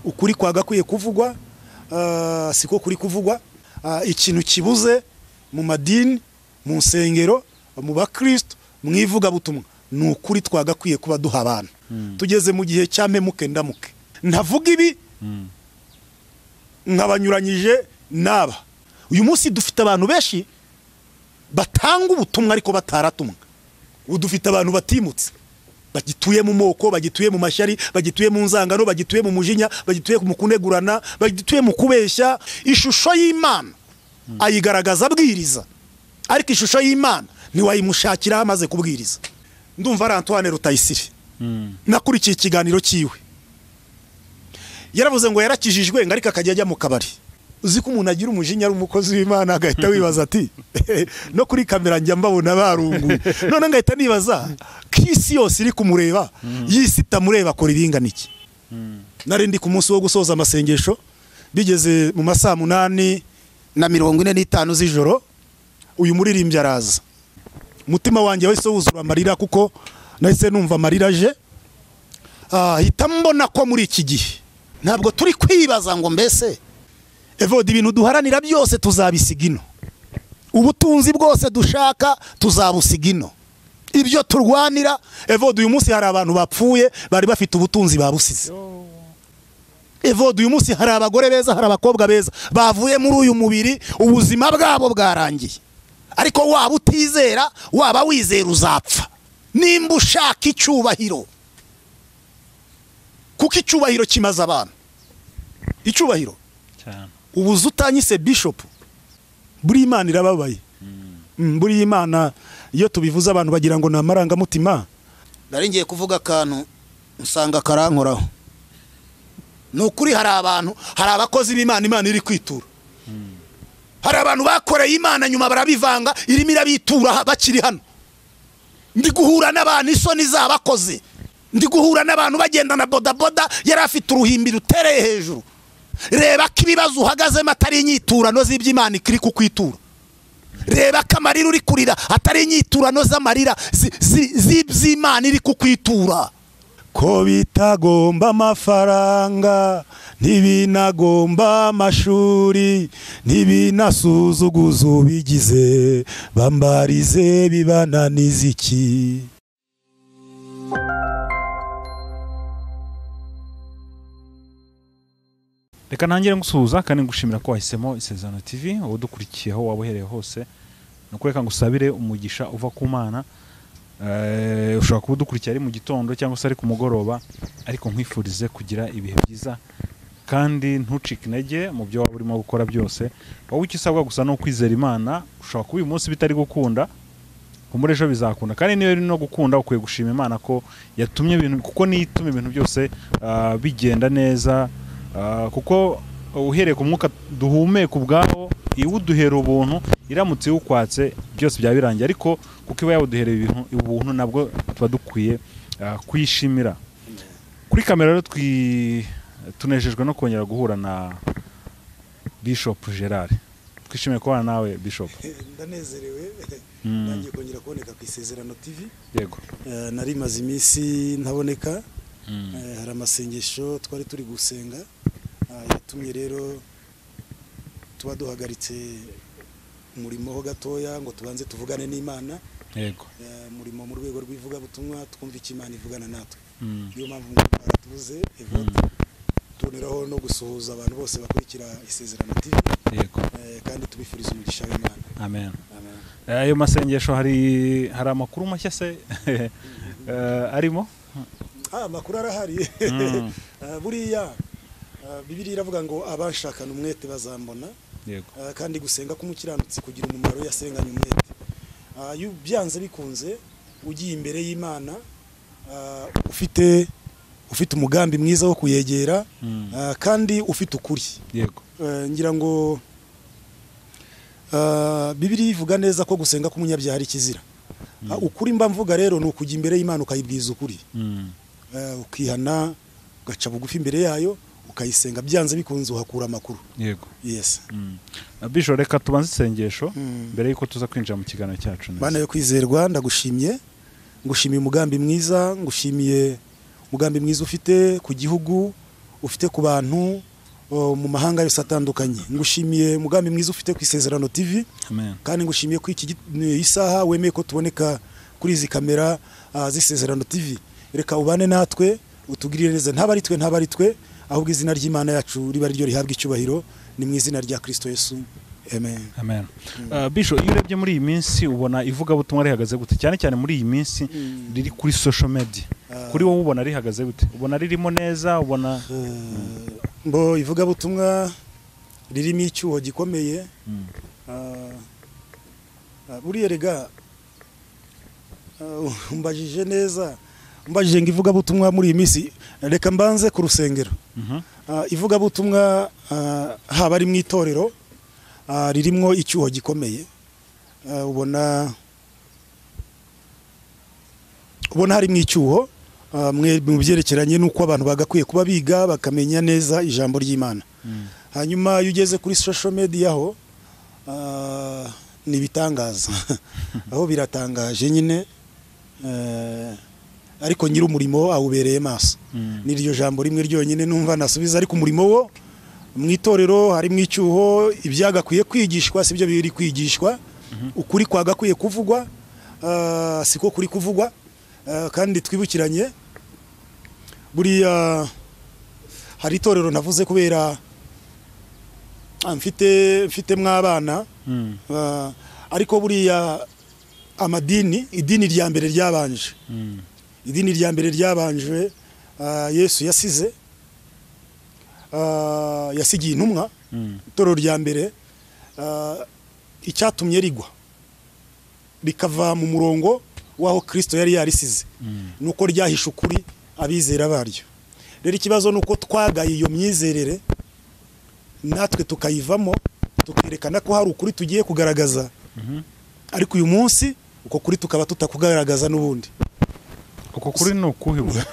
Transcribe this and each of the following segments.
ukuri kwagakwiye kuvugwa siko kuri kuvugwa. Ikintu kibuze mu madini, mu nsengero, mu bakristo, mwivuga butumwa ni ukuri twagakwiye kuba duha abantu. Tugeze mu gihe cy'amemuke ndamuke. Ntavuga ibi nkabanyuranyije naba. Uyu munsi dufite abantu benshi batanga ubutumwa ariko bataratumwa. Dufite abantu batimutse, bagituye mu moko, bagituye mu mashyari, bagituye mu nzangano, bagituye mu mujinya, bagituye mu kunegurana, bagituye mu kubeshya. Ishusho y'Imana ayigaragaza abwiriza, ariko ishusho y'Imana ntiwayimushakira amaze kubwiriza. Ndumva ari Antoine Rutayisire nakurikiye ikiganiro cyiwe, yaravuze ngo yarakijijwe ngarika akajya ajya mu kabari. Uzi ko umuntu agira umujinya ari umukozi w'Imana agahita wibaza ati no kuri kamera njya mbabona barungu. None ngahita nibaza kisi yose iri kumureba yisi itamureba akora ibingana iki. Nari ndi ku munsi wo gusoza amasengesho, bigeze mu masaa 8:45 z'ijoro, uyu muririmbyi araza. Mutima wanjye wese wuzura amarira kuko nahise numva amarira aje. Hita mbona ko muri iki gihe ntabwo turi kwibaza ngo mbese evode ibintu duharanira byose tuzabisigino, ubutunzi bwose dushaka tuzabusigino, ibyo turwanira. Evode uyu munsi hari abantu bapfuye bari bafite ubutunzi babusize. Evode uyu munsi hari abagore beza, hari abakobwa beza bavuye muri uyu mubiri, ubuzima bwabo bwarangiye. Ariko waba utizera, waba wizera uzapfa. Nimba ushaka icyubahiro, kuko icyubahiro kimaze abantu. Icyubahiro cyane. Ubuze utanyise bishop, buri Imana irababaye. Buri Imana iyo tubivuze abantu bagira ngo namaranga mutima. Nari ngiye kuvuga akantu usanga karankoraho. Nukuri hari abantu, hari abakozi b'Imana Imana iri kwitura. Hari abantu bakoreye Imana nyuma barabivanga, irimo irabitura bakiri hano. Ndi guhura n'abantu isoni zabakoze. Ndi guhura n'abantu bagenda na boda boda yari afite uruhimbi rutereye hejuru. Reba ko ibibazo uhagazemo atari inyiturano z'iby'Imana ikiri kukwitura. Reba ko amarira uri kurira atari inyiturano z'amarira z'iby'Imana iri kukwitura. Ko bitagomba amafaranga, ntibinagomba amashuri, ntibinasuzuguza ubigize, bambarize bibananiza iki. Reka ntangire ngusuhuza kandi ngushimira ko wahisemo Isezerano TV, uwo dukurikiye aho waba uhereye hose. Nukureka ngusabire umugisha uva ku Mana. Ushobora kuba udukurikiye ari mu gitondo cyangwa se ari ku mugoroba, ariko nkwifurize kugira ibihe byiza kandi ntucike intege mu byo waba urimo gukora byose. Wowe icyo usabwa gusa no kwizera Imana. Ushobora kuba uyu munsi bitari gukunda, kumure ejo bizakunda, kandi niyo uri no gukunda ukwiye gushima Imana ko yatumye ibintu, kuko niyo ituma ibintu byose bigenda neza. Kuko uhereye ku mwuka duhumeka ubwaho iwuduhera ubuntu, iramutse ukwatse byose bya birangiye. Ariko kuko iba yawuduhereye ibintu ubuntu, nabwo tuba dukwiye kwishimira. Kuri kamera rero tunejejwe no kongera guhura na Bishop Gerard. Twishimiye kubana nawe Bishop. Ndanezerewe nagiye kongera kuboneka ku Isezerano TV. Yego. Nari maze iminsi ntaboneka. Hari amasengesho twari turi gusenga, yatumye rero tuba duhagaritse umurimo ho gatoya ngo tubanze tuvugane n'Imana. Yego. Murimo mu rwego rw'ivuga butumwa twumva iki Imana ivugana natwe. Niyo mpamvu tuvuze Evode tuniraho no gusuhuza abantu bose bakurikira Isezerano TV. Yego. Kandi tubifuriza umugisha w'Imana. Amen. Ayo masengesho hari amakuru mashya se arimo? Amakuru arahari. Buriya Bibiliya iravuga ngo abashakana umwete bazambona. Yego. Kandi gusenga k'umukiranutsi kugira umumaro yasenganye umwete. Iyo byanze bikunze ugiye imbere y'Imana, ufite umugambi mwiza wo kuyegera, kandi ufite ukuri. Yego. Ngira ngo Bibiliya ivuga neza ko gusenga k'umunyabyaha ari kizira. Ukuri mba mvuga rero ni ukujya imbere y'Imana ukayibwiza ukuri. Ukihana, ugaca bugufi imbere yayo, ukayisenga, byanze bikunze uhakura amakuru. Yego. Yes. Bishop, reka tubanze isengesho mbere yuko tuza kwinjira mu kiganiro cyacu. Bana yo kwizerwa, ndagushimiye. Ngushimiye umugambi mwiza, ngushimiye umugambi mwiza ufite ku gihugu, ufite ku bantu mu mahanga yose atandukanye. Ngushimiye umugambi mwiza ufite ku Isezerano TV. Amen. Kandi ngushimiye ko iki isaha wemeye ko tuboneka kuri izi kamera z'Isezerano TV. Reka ubane natwe utugirire neza, ntabari twe ahubwo izina ry'Imana yacu riba ryo rihabwa icyubahiro, ni mu izina rya Kristo Yesu. Amen. Amen. Bishop, iyo urebye muri iyi minsi ubona ivugabutumwa rihagaze gute, cyane cyane muri iyi minsi riri kuri social media? Kuri wowe ubona rihagaze gute? Ubona ririmo neza? Ubona mbo ivugabutumwa ririmo icyuho gikomeye. Buriya rega umbajije neza, umbajije ngo ivugabutumwa muri iyi minsi, reka mbanze ku rusengero. Ivugabutumwa haba ari mu itorero ririmo icyuho gikomeye. Ubona hari mu icyuho mu byerekeranye n'uko abantu bagakwiye kuba biga bakamenya neza ijambo ry'Imana. Hanyuma iyo ugeze kuri social media ho ni bitangaza aho biratangaje nyine, ariko nyiri umurimo awubereye maso. Niryo jambo rimwe ryonyine numva nasubiza, ariko umurimo wo mu itorero hari mu icyuho, ibyagakwiye kwigishwa sibyo biri kwigishwa, ukuri kwagakwiye kuvugwa siko kuri kuvugwa. Kandi twibukiranye buriya hari itorero navuze kubera mfite mwabana, ariko buriya idini rya mbere ryabanje, idini rya mbere ryabanje Yesu yasigiye intumwa. Itorero rya mbere icyatumye rigwa rikava mu murongo waho Kristo yari yarisize, nuko ryahisha ukuri abizera baryo. Rero ikibazo nuko twagaye iyo myizerere natwe tukayivamo, tukerekana ko hari ukuri tugiye kugaragaza, ariko uyu munsi uko kuri tukaba tutakugaragaza n'ubundi. uko kuri ni ukuhibwa.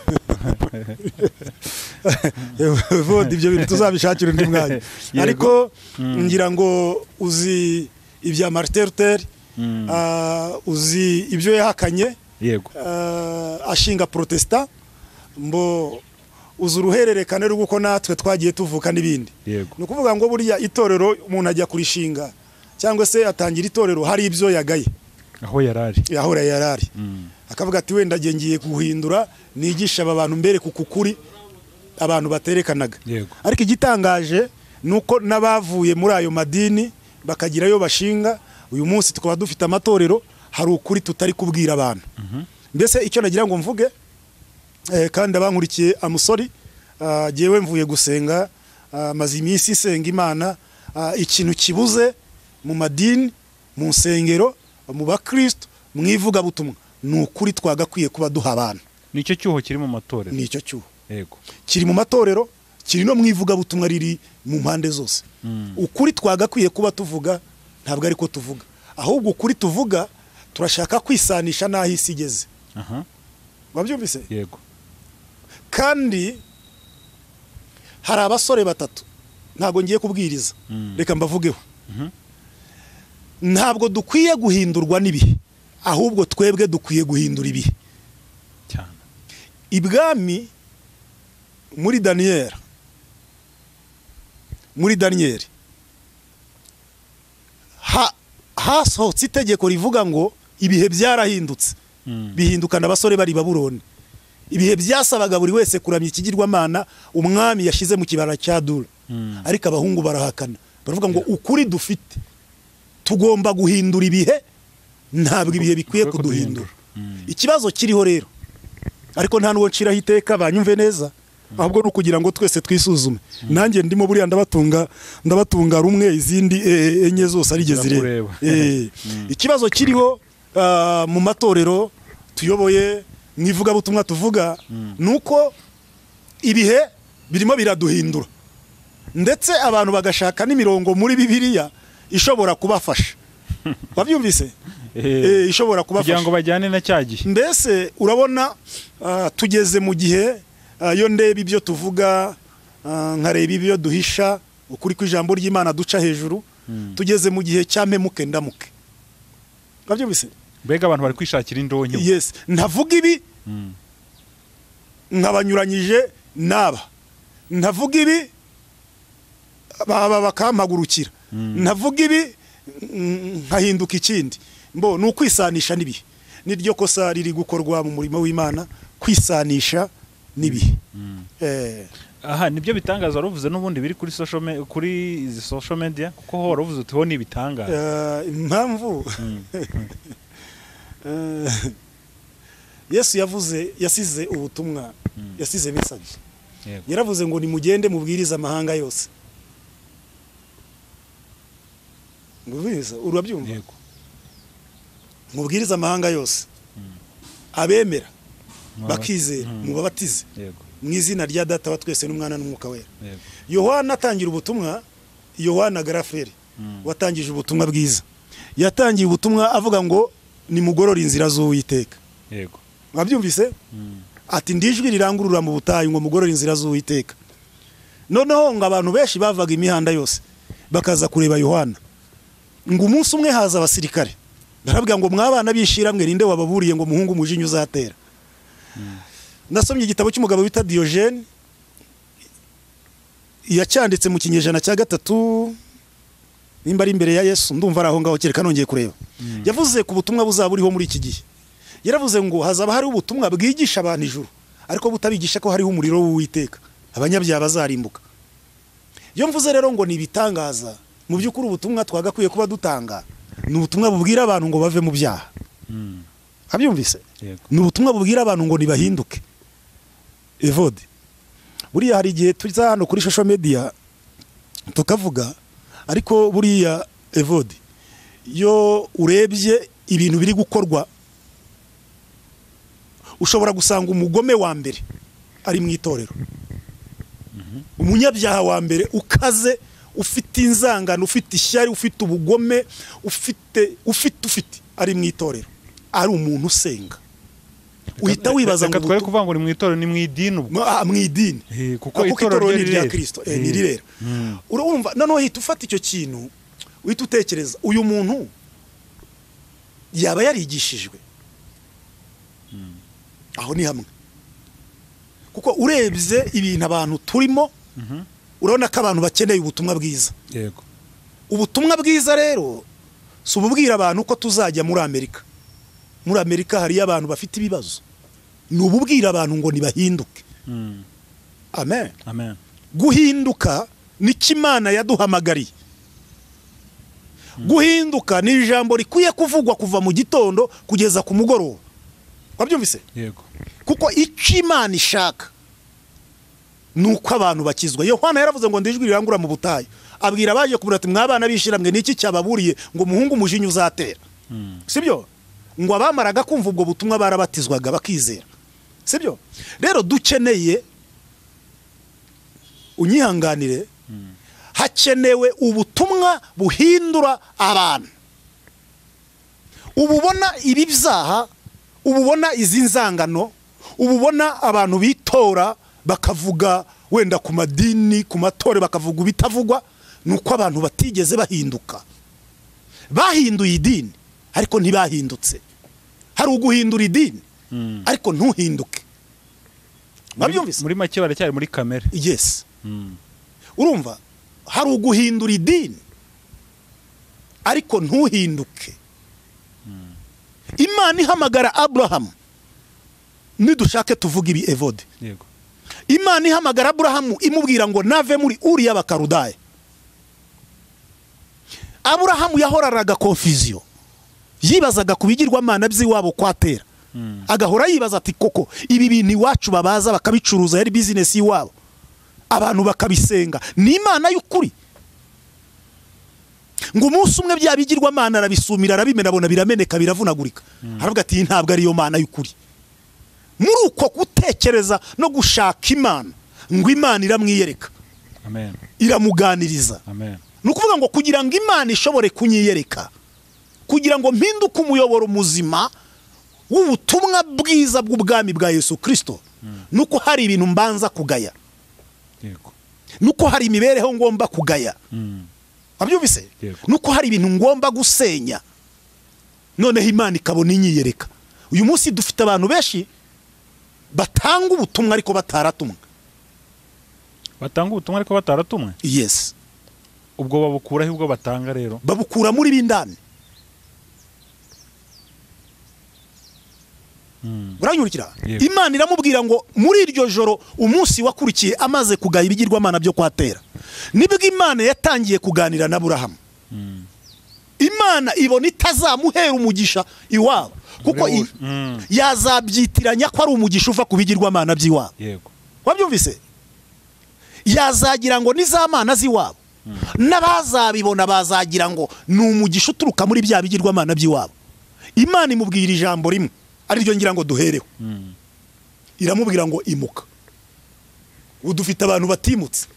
Ibyo bintu tuzabishakira undi mwanya. Ariko ngira ngo uzi ibya Martin Luther, uzi ibyo yahakanye, yego, ashinga Protestant, mbo uzi uruhererekane rw'uko natwe twagiye tuvuka n'ibindi. Ni ukuvuga ngo buriya itorero umuntu ajya kurishinga cyangwa se atangira itorero hari ibyo yagaye aho yarari, akavuga ati wenda ngiye guhindura nigisha aba bantu mbere kuko kuri abantu baterekanaga. Ariko igitangaje nuko nabavuye muri ayo madini bakagirayo bashinga, uyu munsi tukaba dufite amatorero hari ukuri tutari kubwira abantu. Mbese icyo nagira ngo mvuge, kandi abankurikiye amusori, jewe mvuye gusenga, maze iminsi senga Imana, ikintu kibuze mu madini, mu nsengero, mu bakristo, mu ivugabutumwa ni ukuri twagakwiye kuba duha abantu. Nicyo cyuho kiri mu matorero. Nicyo cyuho, yego, kiri mu matorero, kiri no mu ivugabutumwa riri mu mpande zose. Ukuri twagakwiye kuba tuvuga ntabwo ariko tuvuga, ahubwo ukuri tuvuga turashaka kwisanisha n'aho isi igeze. Wabyumvise? Yego. Kandi hari abasore batatu ntabwo ngiye kubwiriza, reka mbavugeho. Ntabwo dukwiye guhindurwa n'ibihe, ahubwo twebwe dukwiye guhindura ibihe cyane. Ibwami muri Daniyeli hasohotse itegeko rivuga ngo ibihe byarahindutse, bihindukana abasore bari Babuloni. Ibihe byasabaga buri wese kuramya ikigirwamana umwami yashize mu kibara cya Dura, ariko abahungu barahakana, baravuga ngo ukuri dufite tugomba guhindura ibihe, ntabwo ibihe bikwiye kuduhindura. Ikibazo kiriho rero, ariko nta nuwo nciraho iteka, banyumve neza, ahubwo no kugira ngo twese twisuzume. Nanjye ndimo buriya ndabatunga rumwe, izindi enye zose arigeze rero. Ikibazo kiriho mu matorero tuyoboye, mwivugabutumwa tuvuga, nuko ibihe birimo biraduhindura, ndetse abantu bagashaka n'imirongo muri Bibiliya ishobora kubafasha. Wabyumvise? Ishobora kubafasha kugira ngo bajyane na cyagihe. Mbese urabona tugeze mu gihe, yo ndeba ibyo tuvuga, nkareba ibyo duhisha, ukuri kw'ijambo ry'Imana duca hejuru, tugeze mu gihe cy'ampemuke ndamuke. Wabyumvise? Mbega abantu bari kwishakira indonke. Yes, ntavuga ibi nkabanyuranyije naba, ntavuga ibi bakampagurukira, ntavuga ibi nkahinduka ikindi. Mbo ni ukwisanisha n'ibihe. Niryo kosa riri gukorwa mu murimo w'Imana, kwisanisha n'ibihe. Aha nibyo bitangaza waruvuze n'ubundi biri kuri social media kuko ho waruvuze uti ho ni bitangaza. Impamvu Yesu yasize ubutumwa, yasize message. Yaravuze ngo nimugende mubwiriza amahanga yose. Mubwiriza urabyumva? Yego. Mubwiriza amahanga yose. Abemera bakizera mubabatize. Yego. Mu izina rya Data wa twese n'Umwana n'Umwuka Wera. Yohana atangira ubutumwa, Yohana Garaferi watangije ubutumwa bwiza. Yatangiye ubutumwa avuga ngo nimugorora inzira z'Uwiteka. Yego. Mwabyumvise? Ati ndijwi rirangurura mu butayu ngo mugorora inzira z'Uwiteka. Noneho ngo abantu benshi bavaga imihanda yose bakaza kureba Yohana. Ngo umunsi umwe haza abasirikare. Barabwira ngo mwabana bishiramwe rinde wababuriye ngo muhungu mujinyu uzatera. Nasomye igitabo cy'umugabo wita Diogene, yacyanditse mu kinyejana cya 3 nimba ari imbere ya Yesu, ndumva araho ngaho kereka nongeye kureba. Yavuze ku butumwa buzaburiho muri iki gihe. Yaravuze ngo hazaba hari ubutumwa bwigisha abantu ijuru, ariko butabigisha ko hariho umuriro w'Uwiteka, abanyabyaha bazarimbuka. Iyo mvuze rero ngo ni bitangaza, mu by'ukuri ubutumwa twagakwiye kuba dutanga ni ubutumwa bubwira abantu ngo bave mu byaha. Abyumvise? Ni ubutumwa bubwira abantu ngo nibahinduke. Evode, buriya hari igihe tuza hano kuri social media tukavuga, ariko buriya Evode, yo urebye ibintu biri gukorwa, ushobora gusanga umugome wa mbere ari mu itorero. Umunyabyaha wa mbere ukaze, ufite inzangano, ufite ishyari, ufite ubugome, ufite ari mu itorero, ari umuntu usenga. Uhita wibaza ngo twari kuvuga ngo ni mu itorero, ni mu idini ubwo. Mu idini. Kuko itorero ni rya Kristo, ni rirera. Urumva noneho uhita ufata icyo kintu, uhita utekereza uyu muntu yaba yarigishijwe. Aho ni hamwe. Kuko urebye ibintu abantu turimo, urabona ko abantu bakeneye ubutumwa bwiza. Yego. Ubutumwa bwiza rero si ububwira abantu ko tuzajya muri Amerika. Muri Amerika hari abantu bafite ibibazo. Ni ububwira abantu ngo nibahinduke. Amen. Amen. Guhinduka ni Imana yaduhamagariye. Guhinduka ni ijambo rikwiye kuvugwa kuva mu gitondo kugeza ku mugoroba. Wabyumvise? Yego. Kuko icyo Imana ishaka nuko abantu bakizwa. Yohana yaravuze ngo ndijwi rirangura mu butayu, abwira abaje kubura ati mwabana bishiramwe niki cyababuriye ngo muhungu mujinyu uzatera. Sibyo? Ngo abamaraga kumva ubwo butumwa barabatizwaga bakizera. Sibyo? Rero dukeneye, unyihanganire, hakenewe ubutumwa buhindura abantu. Ububona ibi byaha, ububona izi nzangano, ububona abantu bitora bakavuga wenda ku madini, ku matore bakavuga ubitavugwa, nuko abantu batigeze bahinduka. Bahinduye idini ariko ntibahindutse. Hari uguhindura idini ariko ntuhinduke. Babyumvise? Muri make baracyari muri kamere. Yes. Urumva? Hari uguhindura idini ariko ntuhinduke. Imana ihamagara Abraham, nidushake tuvuga ibi Evode. Yego. Imana ihamagara Abraham imubwira ngo nave muri Uri y'Abakarudaya. Abraham yahoraraga confusion, yibazaga kubigirwa Imana by'iwabo kwatera. Agahora yibaza ati koko ibi bintu iwacu babaza bakabicuruza, yari business yiwabo, abantu bakabisenga, ni Imana y'ukuri? Ngo umunsi umwe byabigirwa Imana arabisumira, arabimena, abona birameneka, biravunagurika. Aravuga ati ntabwo ari yo Mana y'ukuri. Muri uko gutekereza no gushaka Imana, ngo Imana iramwiyereka. Amen. Iramuganiriza. Amen. Nukuvuga ngo kugira ngo Imana ishobore kunyiyereka, kugira ngo mpinduke umuyoboro muzima w'ubutumwa bwiza bw'ubwami bwa Yesu Kristo, nuko hari ibintu mbanza kugaya. Yego. Nuko hari imibereho ngomba kugaya. Abyumvise? Nuko hari ibintu ngomba gusenya. Noneho Imana ikabona inyiyereka. Uyu munsi dufite abantu benshi batanga ubutumwa ariko bataratumwa. batanga ubutumwa ariko bataratumwe. Yes. Ubwo babukura ahubwo batanga rero. Babukura muri bindani. Uranyurikira? Imana iramubwira ngo muri iryo joro umunsi wakurikiye amaze kugaya ibigirwamana byo kwatera. Nibwo Imana yatangiye kuganira na Aburahamu. Imana ibona itazamuhera umugisha iwabo kuko yazabyitiranya ko ari umugisha uva ku bigirwamana by'iwabo. Yego. Wabyumvise? Yazagira ngo nizamana z'iwabo. N'abazabibona bazagira ngo ni umugisha uturuka muri bya bigirwamana by'iwabo. Imana imubwira ijambo rimwe ari ryo ngira ngo duhereho. Iramubwira ngo imuka. Udufite abantu batimutse.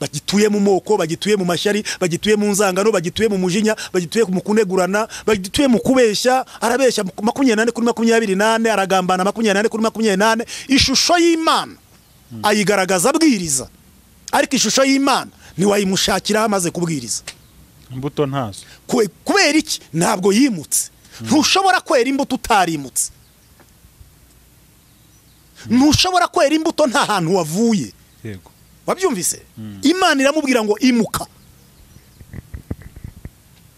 Bagituye mu moko, bagituye mu mashyari, bagituye mu nzangano, bagituye mu mujinya, bagituye mu kunegurana, bagituye mu kubeshya, arabeshya 24 kuri 28, aragambana 24 kuri 28. Ishusho y'Imana ayigaragaza abwiriza, ariko ishusho y'Imana ntiwayimushakira amaze kubwiriza. Imbuto ntazo. Kubera iki? Ntabwo yimutse. Ntushobora kwera imbuto utarimutse. Ntushobora kwera imbuto nta hantu wavuye. Yego. Wabyumvise? Imana iramubwira ngo imuka.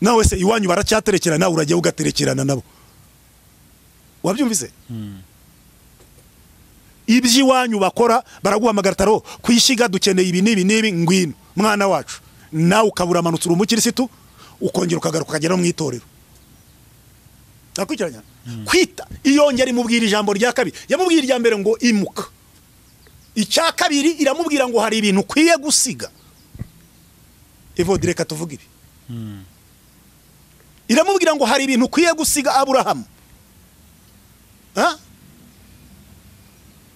Nawe se iwanyu baracyaterekera nawe urajya ugaterekerana nabo. Wabyumvise? Ibyi wanyu bakora baraguhamagara taro kwishiga dukeneye ibi nibi ngwino mwana wacu. Nawe ukabura amanutse umukirisitu ukongera ukagaruka kagera mu itorero. Nakwikiranya? Kwita iyongera imubwira ijambo rya kabiri. Yamubwira irya mbere ngo imuka. Icya kabiri iramubwira ngo hari ibintu kwiye gusiga. Evo direka tuvuga ibi. Iramubwira ngo hari ibintu kwiye gusiga Aburahamu.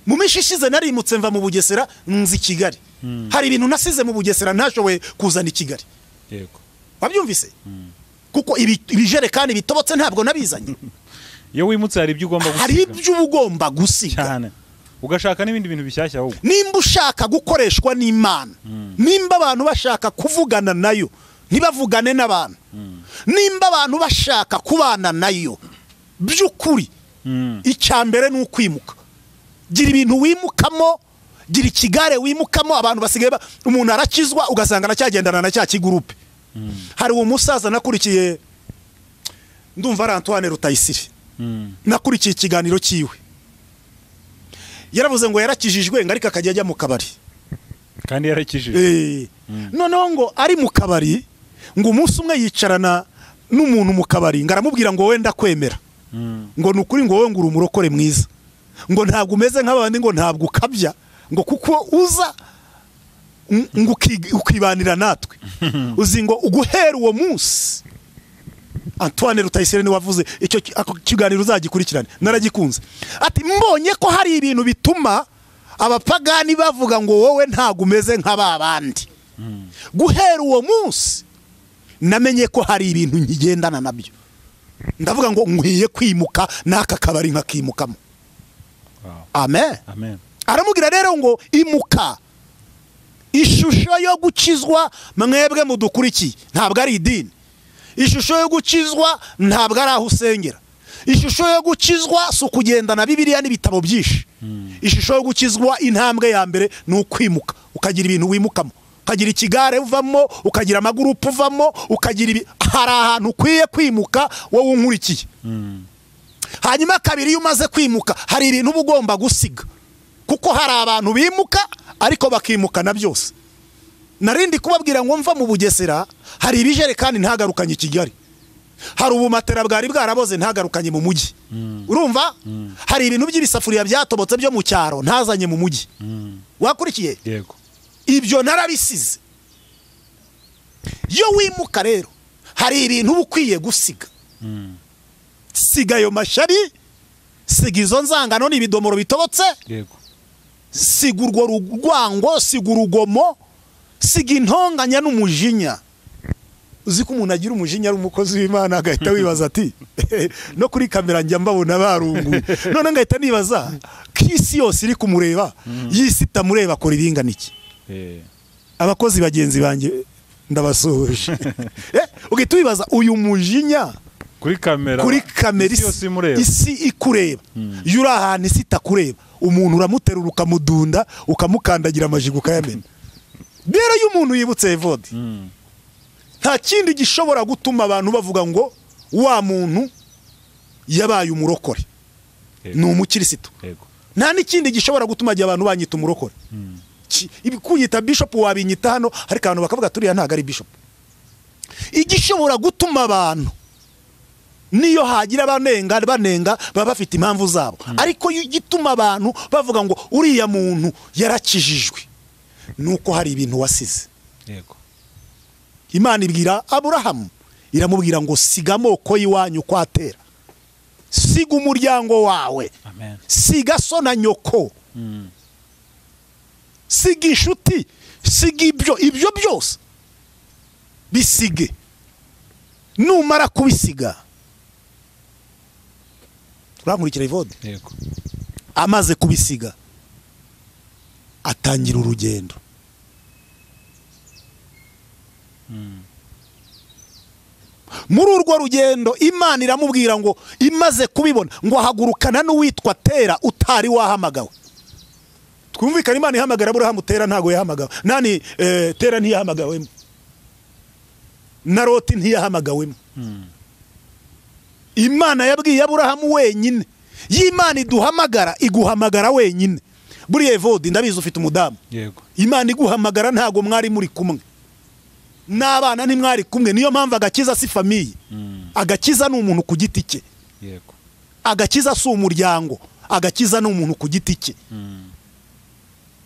Mu mishishize narimutse mva mu Bugesera nzi Kigali. Hari ibintu nasize mu Bugesera ntashoboye kuzana i Kigali. Yego. Wabyumvise? Kuko ibijerekani bitobotse ntabwo nabizanye. Iyo wimutse hari ibyo ugomba gusiga. Hari ibyo ugomba gusiga. Cyane. Ugashaka n'ibindi bintu bishyashya ahubwo. Nimba ushaka gukoreshwa n'Imana, nimba abantu bashaka kuvugana nayo, ntibavugane n'abantu. Nimba abantu bashaka kubana nayo, by'ukuri icyambere ni ukwimuka. Gira ibintu wimukamo, gira ikigare wimukamo. Abantu basigaye umuntu arakizwa ugasanga nacyagendana na cya kigurupe. Hari umusaza nakurikiye, ndumva ari Antoine Rutayisire. Nakurikiye ikiganiro cyiwe. Yaravuze ngo yarakijijwe ngo ariko akajya ajya mu kabari. Kandi yarakijijwe. Noneho ngo ari mu kabari ngo umunsi umwe yicarana n'umuntu mu kabari ngo aramubwira ngo wenda kwemera. Ngo nukuri ngo wowe ngura umurokore mwiza. Ngo ntabwo umeze nk'abandi, ngo ntabwo ukabya, ngo kuko uza ngo ukibanira natwe. Uzi ngo uguhera uwo munsi. Antoine Rutayisire ni wavuze icyo kiganiro uzagikurikirane, naragikunze. Ati mbonye ko hari ibintu bituma abapagani bavuga ngo wowe ntago umeze nk'ababandi. Guhera uwo munsi namenye ko hari ibintu nkigendana nabyo. Ndavuga ngo nkwiye kwimuka n'aka kabari nkakimukamo. Amen. Amen. Aramubwira rero ngo imuka. Ishusho yo gukizwa mwebwe mudukurikiye ntabwo ari idini. Ishusho yo gukizwa ntabwo ari aho usengera. Ishusho yo gukizwa si ukugendana Bibiliya n'ibitabo byinshi. Ishusho yo gukizwa intambwe ya mbere ni ukwimuka, ukagira ibintu wimukamo, ukagira ikigare uvamo, ukagira amagurupu uvamo, ukagira hari ahantu ukwiye kwimuka wowe unkurikiye. Hanyuma kabiri iyo umaze kwimuka hari ibintu uba ugomba gusiga, kuko hari abantu bimuka ariko bakimukana byose. Narindi kubabwira ngo mva mu Bugesera hari ibijerekani ntagarukanye Kigali. Hari ubumatera bwari bwaraboze ntagarukanye mu mujyi. Urumva? Hari ibintu by'ibisafuriya byatobotse byo mu cyaro ntazanye mu mujyi. Wakurikiye? Yego. Ibyo narabisize. Yo wimuka rero hari ibintu ukwiye gusiga. Siga yo mashari, siga izo nzangano n'ibidomoro bitobotse. Yego. Siga urwo rugwango, siga urugomo, siga intonganya n'umujinya. Uzi ko umuntu agira umujinya ari umukozi w'Imana agahita wibaza ati no kuri kamera njya mbabona barungu. None ngahita nibaza kisi yose iri kumureba yisi itamureba akora ibingana iki. Abakozi bagenzi banjye ndabasohoje. Ugahita wibaza uyu mujinya kuri kamera isi ikureba. Yuri ahantu isi itakureba, umuntu uramuterura ukamudunda ukamukandagira amajigo ukayamena. rero iyo umuntu yibutse Evode nta kindi gishobora gutuma abantu bavuga ngo wa muntu yabaye umurokore ni umukirisitu nta n'ikindi gishobora gutuma abantu banyita umurokore kunyita bishop wabinyita hano ariko abantu bakavuga turiya ntago ari bishop igishobora gutuma abantu niyo hagira banenga baba bafite impamvu zabo ariko gituma abantu bavuga ngo uriya muntu yarakijijwe nuko hari ibintu wasize. Yego. Imana ibwira Aburahamu iramubwira ngo siga amoko y'iwanyu kwatera, siga umuryango wawe, Amen. Siga so na nyoko, siga inshuti, siga ibyo byose bisige. Numara kubisiga urankurikira Evode. Yego. Amaze kubisiga atangira urugendo. Muri urwo rugendo Imana iramubwira ngo imaze kubibona ngo ahagurukana n'uwitwa Tera utari wahamagawe. Twumvikana Imana ihamagara Aburahamu, Tera ntago yahamagawe. Nani Tera ntiyahamagawemo, na Loti ntiyahamagawemo. Imana yabwiye Aburahamu wenyine. Y'Imana iduhamagara iguhamagara wenyine. Buri Evode ndabizi ufite umudamu. Yego. Imana iguhamagara ntago mwari muri kumwe, n'abana ntimwari kumwe. Niyo mpamvu agakiza si famiye. Agakiza ni umuntu ku giti cye. Yego. Agakiza si umuryango, agakiza ni umuntu ku giti cye.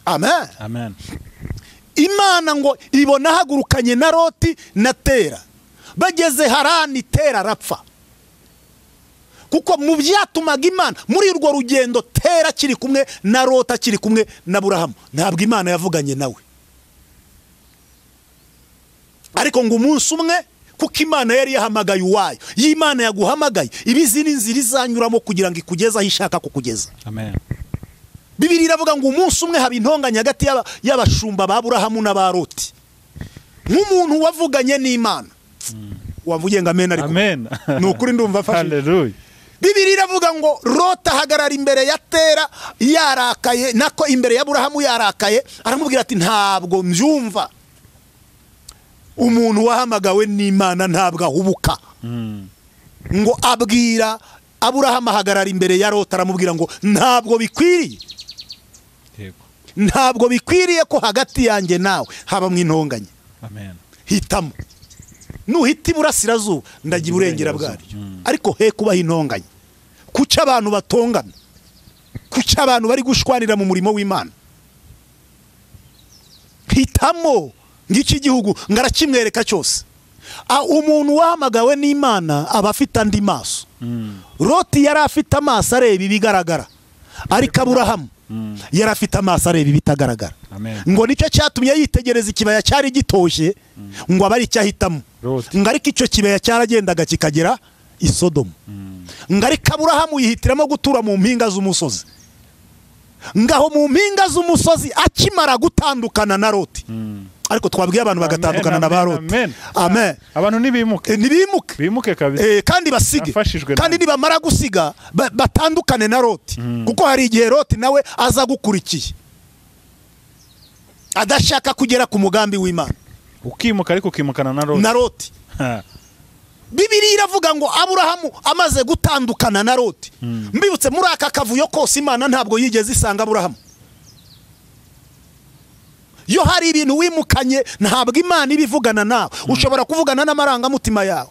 Amen. Amen. Imana ngo ibona hagurukanye na Loti na Tera. Bageze Harani Tera arapfa. Kuko mu byatumaga Imana muri urwo rugendo Tera kiri kumwe na Loti akiri kumwe na Aburahamu, ntabwo Imana yavuganye nawe. Ariko ngo umunsi umwe kuko Imana yari yahamagaye uwayo, y'Imana yaguhamagaye ibizi n'inzira izanyuramo kugira ngo ikugeze aho ishaka kukugeza. Amen. Bibiri iravuga ngo umunsi umwe haba intonganya hagati y'abashumba ba Aburahamu na ba Loti. Nk'umuntu wavuganye n'Imana. Wavuye ngo amen. Ariko Amen. Nukuri ndumva afashe. Hallelujah. Bibiri iravuga ngo Loti ahagarara imbere ya Tera yarakaye, nako imbere ya Aburahamu yarakaye, aramubwira ati ntabwo mbyumva. Umuntu wahamagawe n'Imana ntabwo ahubuka. Ngo abwira Aburahamu ahagarara imbere ya Loti aramubwira ngo ntabwo bikwiriye. Yego. Ntabwo bikwiriye ko hagati yanjye nawe haba mu intonganya. Amen. Hitamo. Nuhita iburasirazuba ndagira uburengera bwaryo. Ariko he kubaho intonganya. Kuki abantu batongana? Kuki abantu bari gushwanira mu murimo w'Imana? Hitamo ngiki gihugu ngarakimwereka cyose. Umuntu wahamagawe n'Imana aba afite andi maso. Loti yari afite amaso areba ibigaragara, ariko Aburahamu yari afite amaso areba ibitagaragara. Ngo nicyo cyatumye yitegereza ikibaya cyari gitoshye ngo abari cyahitamo. Ngo ariko icyo kibaya cyaragendaga kikagera i Sodomu. Ngo ariko Aburahamu yihitiramo gutura mu mpinga z'umusozi. Ngaho mu mpinga z'umusozi akimara gutandukana na Loti. Ariko twabwiye abantu bagatandukana na ba Loti. Amen. Abantu nibimuke. Bimuke kabisa. Kandi basige. Kandi nibamara gusiga batandukane na Loti. Kuko hari igihe Loti nawe aza gukurikiye, adashaka kugera ku mugambi w'Imana. Ukimuka ariko ukimukana na Loti. Bibiri iravuga ngo Aburahamu amaze gutandukana na Loti. Mbibutse muri aka kavuyo kose Imana ntabwo yigeze isanga Aburahamu. Yo hari ibintu wimukanye ntabwo Imana ibivugana nawe. Ushobora kuvugana n'amarangamutima yawe,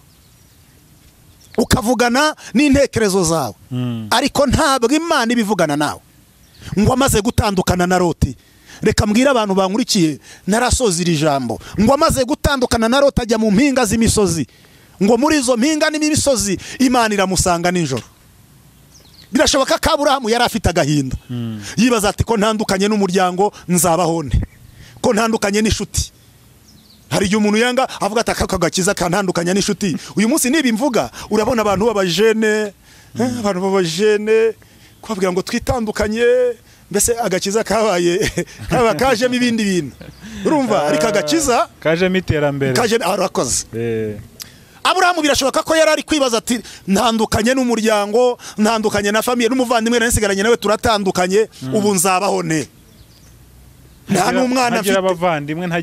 ukavugana n'intekerezo zawe, ariko ntabwo Imana ibivugana nawe. Ngo amaze gutandukana na Loti, reka mbwira abantu bankurikiye narasoza iri jambo, ngo amaze gutandukana na Loti ajya mu mpinga z'imisozi. Ngo muri izo mpinga n'imisozi Imana iramusanga nijoro. Birashoboka ko Aburahamu yari afite agahinda, yibaza ati ko ntandukanye n'umuryango nzabaho nte, ko ntandukanye n'ishuti. Hari igihe umuntu yanga avuga ati aka gakiza kantandukanya n'ishuti. Uyu munsi niba imvuga urabona abantu b'abajene, kubabwira ngo twitandukanye, mbese agakiza kabaye kajemo ibindi bintu. Urumva ariko agakiza kajemo iterambere. Arakoze. Aburahamu birashoboka ko yari ari kwibaza ati ntandukanye n'umuryango, ntandukanye na famiye, n'umuvandimwe nasigaranye nawe turatandukanye, ubu nzabaho ne. nta n'umwana afite,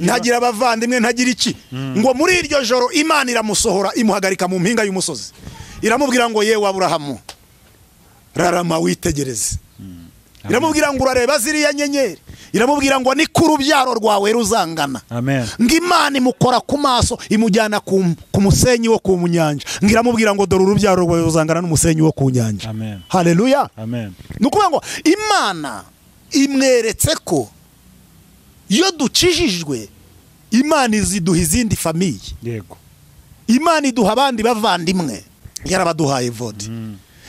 ntagira abavandimwe, ntagira iki. Ngo muri iryo joro Imana iramusohora, imuhagarika mu mpinga y'umusozi, iramubwira ngo yewe Aburahamu, rarama witegereze. Iramubwira ngo urareba ziriya nyenyeri, iramubwira ngo ni ku rubyaro rwawe ruzangana. Ngo Imana imukora ku maso, imujyana ku musenyi wo ku nyanja. Ngo iramubwira ngo dore urubyaro rwawe ruzangana n'umusenyi wo ku nyanja. Haleluya. Nukuvuga ngo Imana imweretse ko iyo dukijijwe Imana iziduha izindi famiye. Yego. Imana iduha abandi bavandimwe, yarabaduhaye vodi.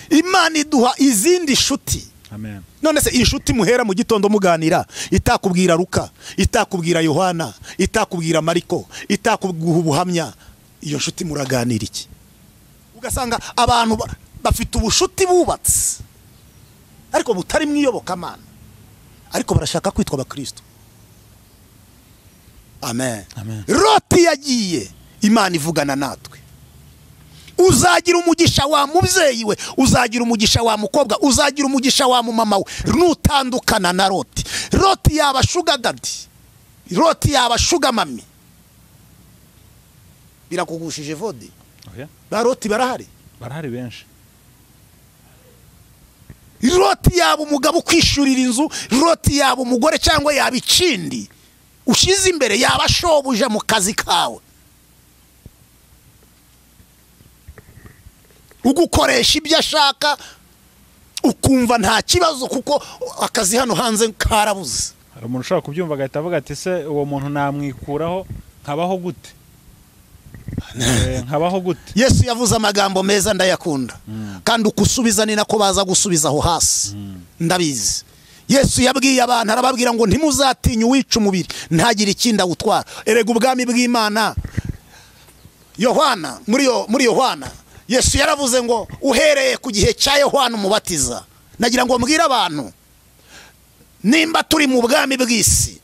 Imana iduha izindi shuti. Amen. None se inshuti muhera mu gitondo muganira, itakubwira Luka, itakubwira Yohana, itakubwira Mariko, itakuguha ubuhamya, iyo nshuti muraganira iki? Ugasanga abantu bafite ubushuti bubatse ariko butari mwiyoboka Imana, ariko barashaka kwitwa abakristo. Amen. Loti yagiye, Imana ivugana natwe. Uzagira umugisha wa mubyeyi we, uzagira umugisha wa mukobwa, uzagira umugisha wa mama we, nutandukana na Loti. Loti yaba sugar daddy, Loti yaba sugar mami. Birakugushije vodi? Ba Loti barahari benshi. Loti yaba umugabo kwishurira inzu, Loti yaba umugore cyangwa yaba ikindi ushize imbere, yaba shobuja mu kazi kawe, ugukoresha ibyo ashaka ukumva nta kibazo kuko akazi hano hanze karabuze. Hari umuntu ushaka kubyumva agahita avuga ati se uwo muntu namwikuraho nkabaho gute? Nkabaho gute? Yesu yavuze amagambo meza ndayakunda, kandi ukusubiza ni nako baza gusubiza aho hasi. Ndabizi Yesu yabwiye abantu, arababwira ngo ntimuzatinye uwica umubiri ntagire ikindi awutwara. Erega ubwami bw'Imana, Yohana, muri Yohana Yesu yaravuze ngo uhereye ku gihe cya Yohana umubatiza, nagira ngo mbwire abantu, nimba turi mu bwami bw'isi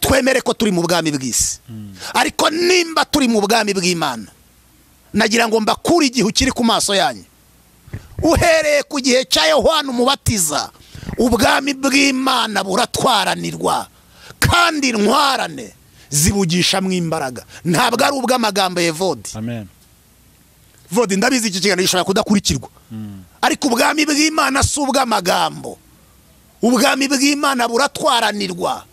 twemere ko turi mu bwami bw'isi, ariko nimba turi mu bwami bw'Imana, nagira ngo mbakure igihe ukiri ku maso yanyu. Uhereye ku gihe cya Yohana umubatiza, ubwami bw'Imana buratwaranirwa, kandi intwarane zibugisha mu imbaraga, ntabwo ari ubw'amagambo y'evodi. Amen. Vodi, ndabizi iki kiganiro gishobora kudakurikirwa, ariko ubwami bw'Imana si ubw'amagambo. Ubwami bw'Imana buratwaranirwa,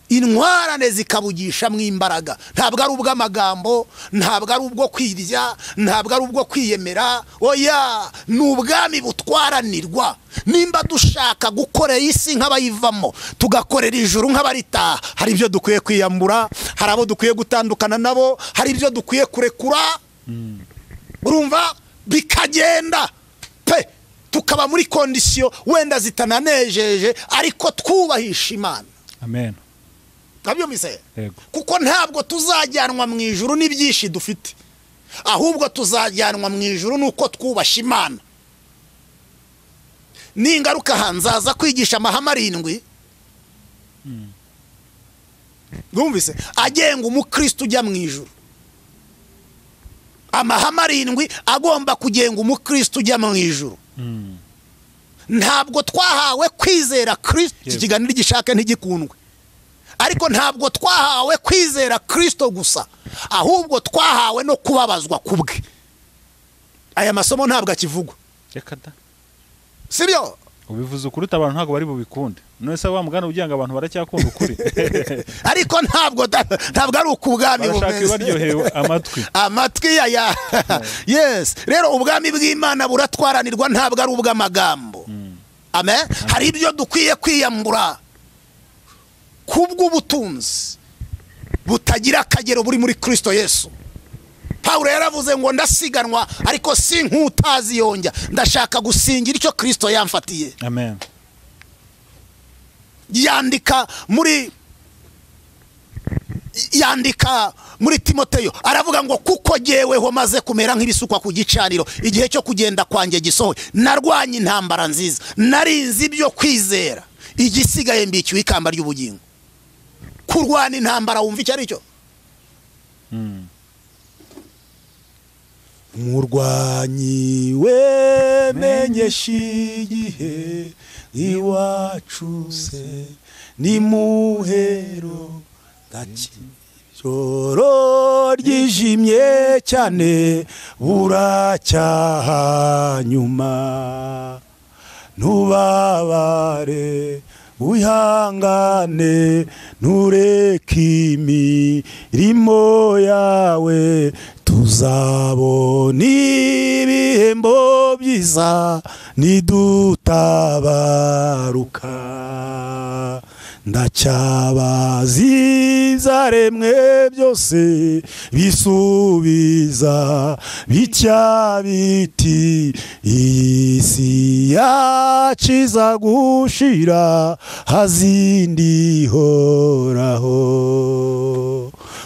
intwarane zikabugisha mu imbaraga. Ntabwo ari ubw'amagambo, ntabwo ari ubwo kwirya, ntabwo ari ubwo kwiyemera. Oya, ni ubwami butwaranirwa. Nimba dushaka gukorera isi nk'abayivamo, tugakorera ijuru nk'abaritaha, hari ibyo dukwiye kwiyambura, hari abo dukwiye gutandukana nabo, hari ibyo dukwiye kurekura. Urumva bikagenda pe, tukaba muri kondisiyo wenda zitananejeje, ariko twubahisha Imana. Amen. Nabyo mise, kuko ntabwo tuzajyanwa mu ijuru n'ibyishi dufite, ahubwo tuzajyanwa mu ijuru nuko twubasha Imana. Ningaruka hanzaza kwigisha amahame 7 ngumvise agenga umukristo ujya mu ijuru. Amahame 7 agomba kugenga umukristo ujya mu ijuru. Ntabwo twahawe kwizera Kristo, ikiganiro gishaka ntigikundwe, ariko ntabwo twahawe kwizera Kristo gusa, ahubwo twahawe no kubabazwa kubwe. Aya masomo ntabwo akivugwa. Reka da. Sibyo? Ubivuze ukuruta abantu ntabwo bari bubikunde. None se wamugana ujyanga abantu baracyakunda ukuri. Ariko ntabwo ari ukubwami bumeze. Barashaka baryohewe amatwi. Amatwi ya. Yes. Rero ubwami bw'Imana buratwaranirwa, ntabwo ari ubw'amagambo. Amen. Hari ibyo dukwiye kwiyambura kubw'ubutunzi butagira akagero buri muri Kristo Yesu. Paulo yaravuze ngo ndasiganwa ariko si nk'utazi yonja, ndashaka gusingira icyo Kristo yamfatiye. Amen. Yandika muri Timoteyo aravuga ngo kuko jeweho maze kumera nk'ibisukwa ku gicaniro, igihe cyo kugenda kwanjye gisohoye, narwanye intambara nziza, narinzi ibyo kwizera, igisigaye mbikiwe ikamba ry'ubugingo. Kurwana intambara wumva icyo ari cyo? Murwanyi we menyesha igihe iwacu se ni muhero ijoro ryijimye cyane buracyaha nyuma ntubabare wihangane ntureke imirimo yawe tuzabona ibihembo byiza nidutabaruka ndacyabazi ibyaremwe byose bisubiza bitya biti iyi si yaciza gushira hazindi ihoraho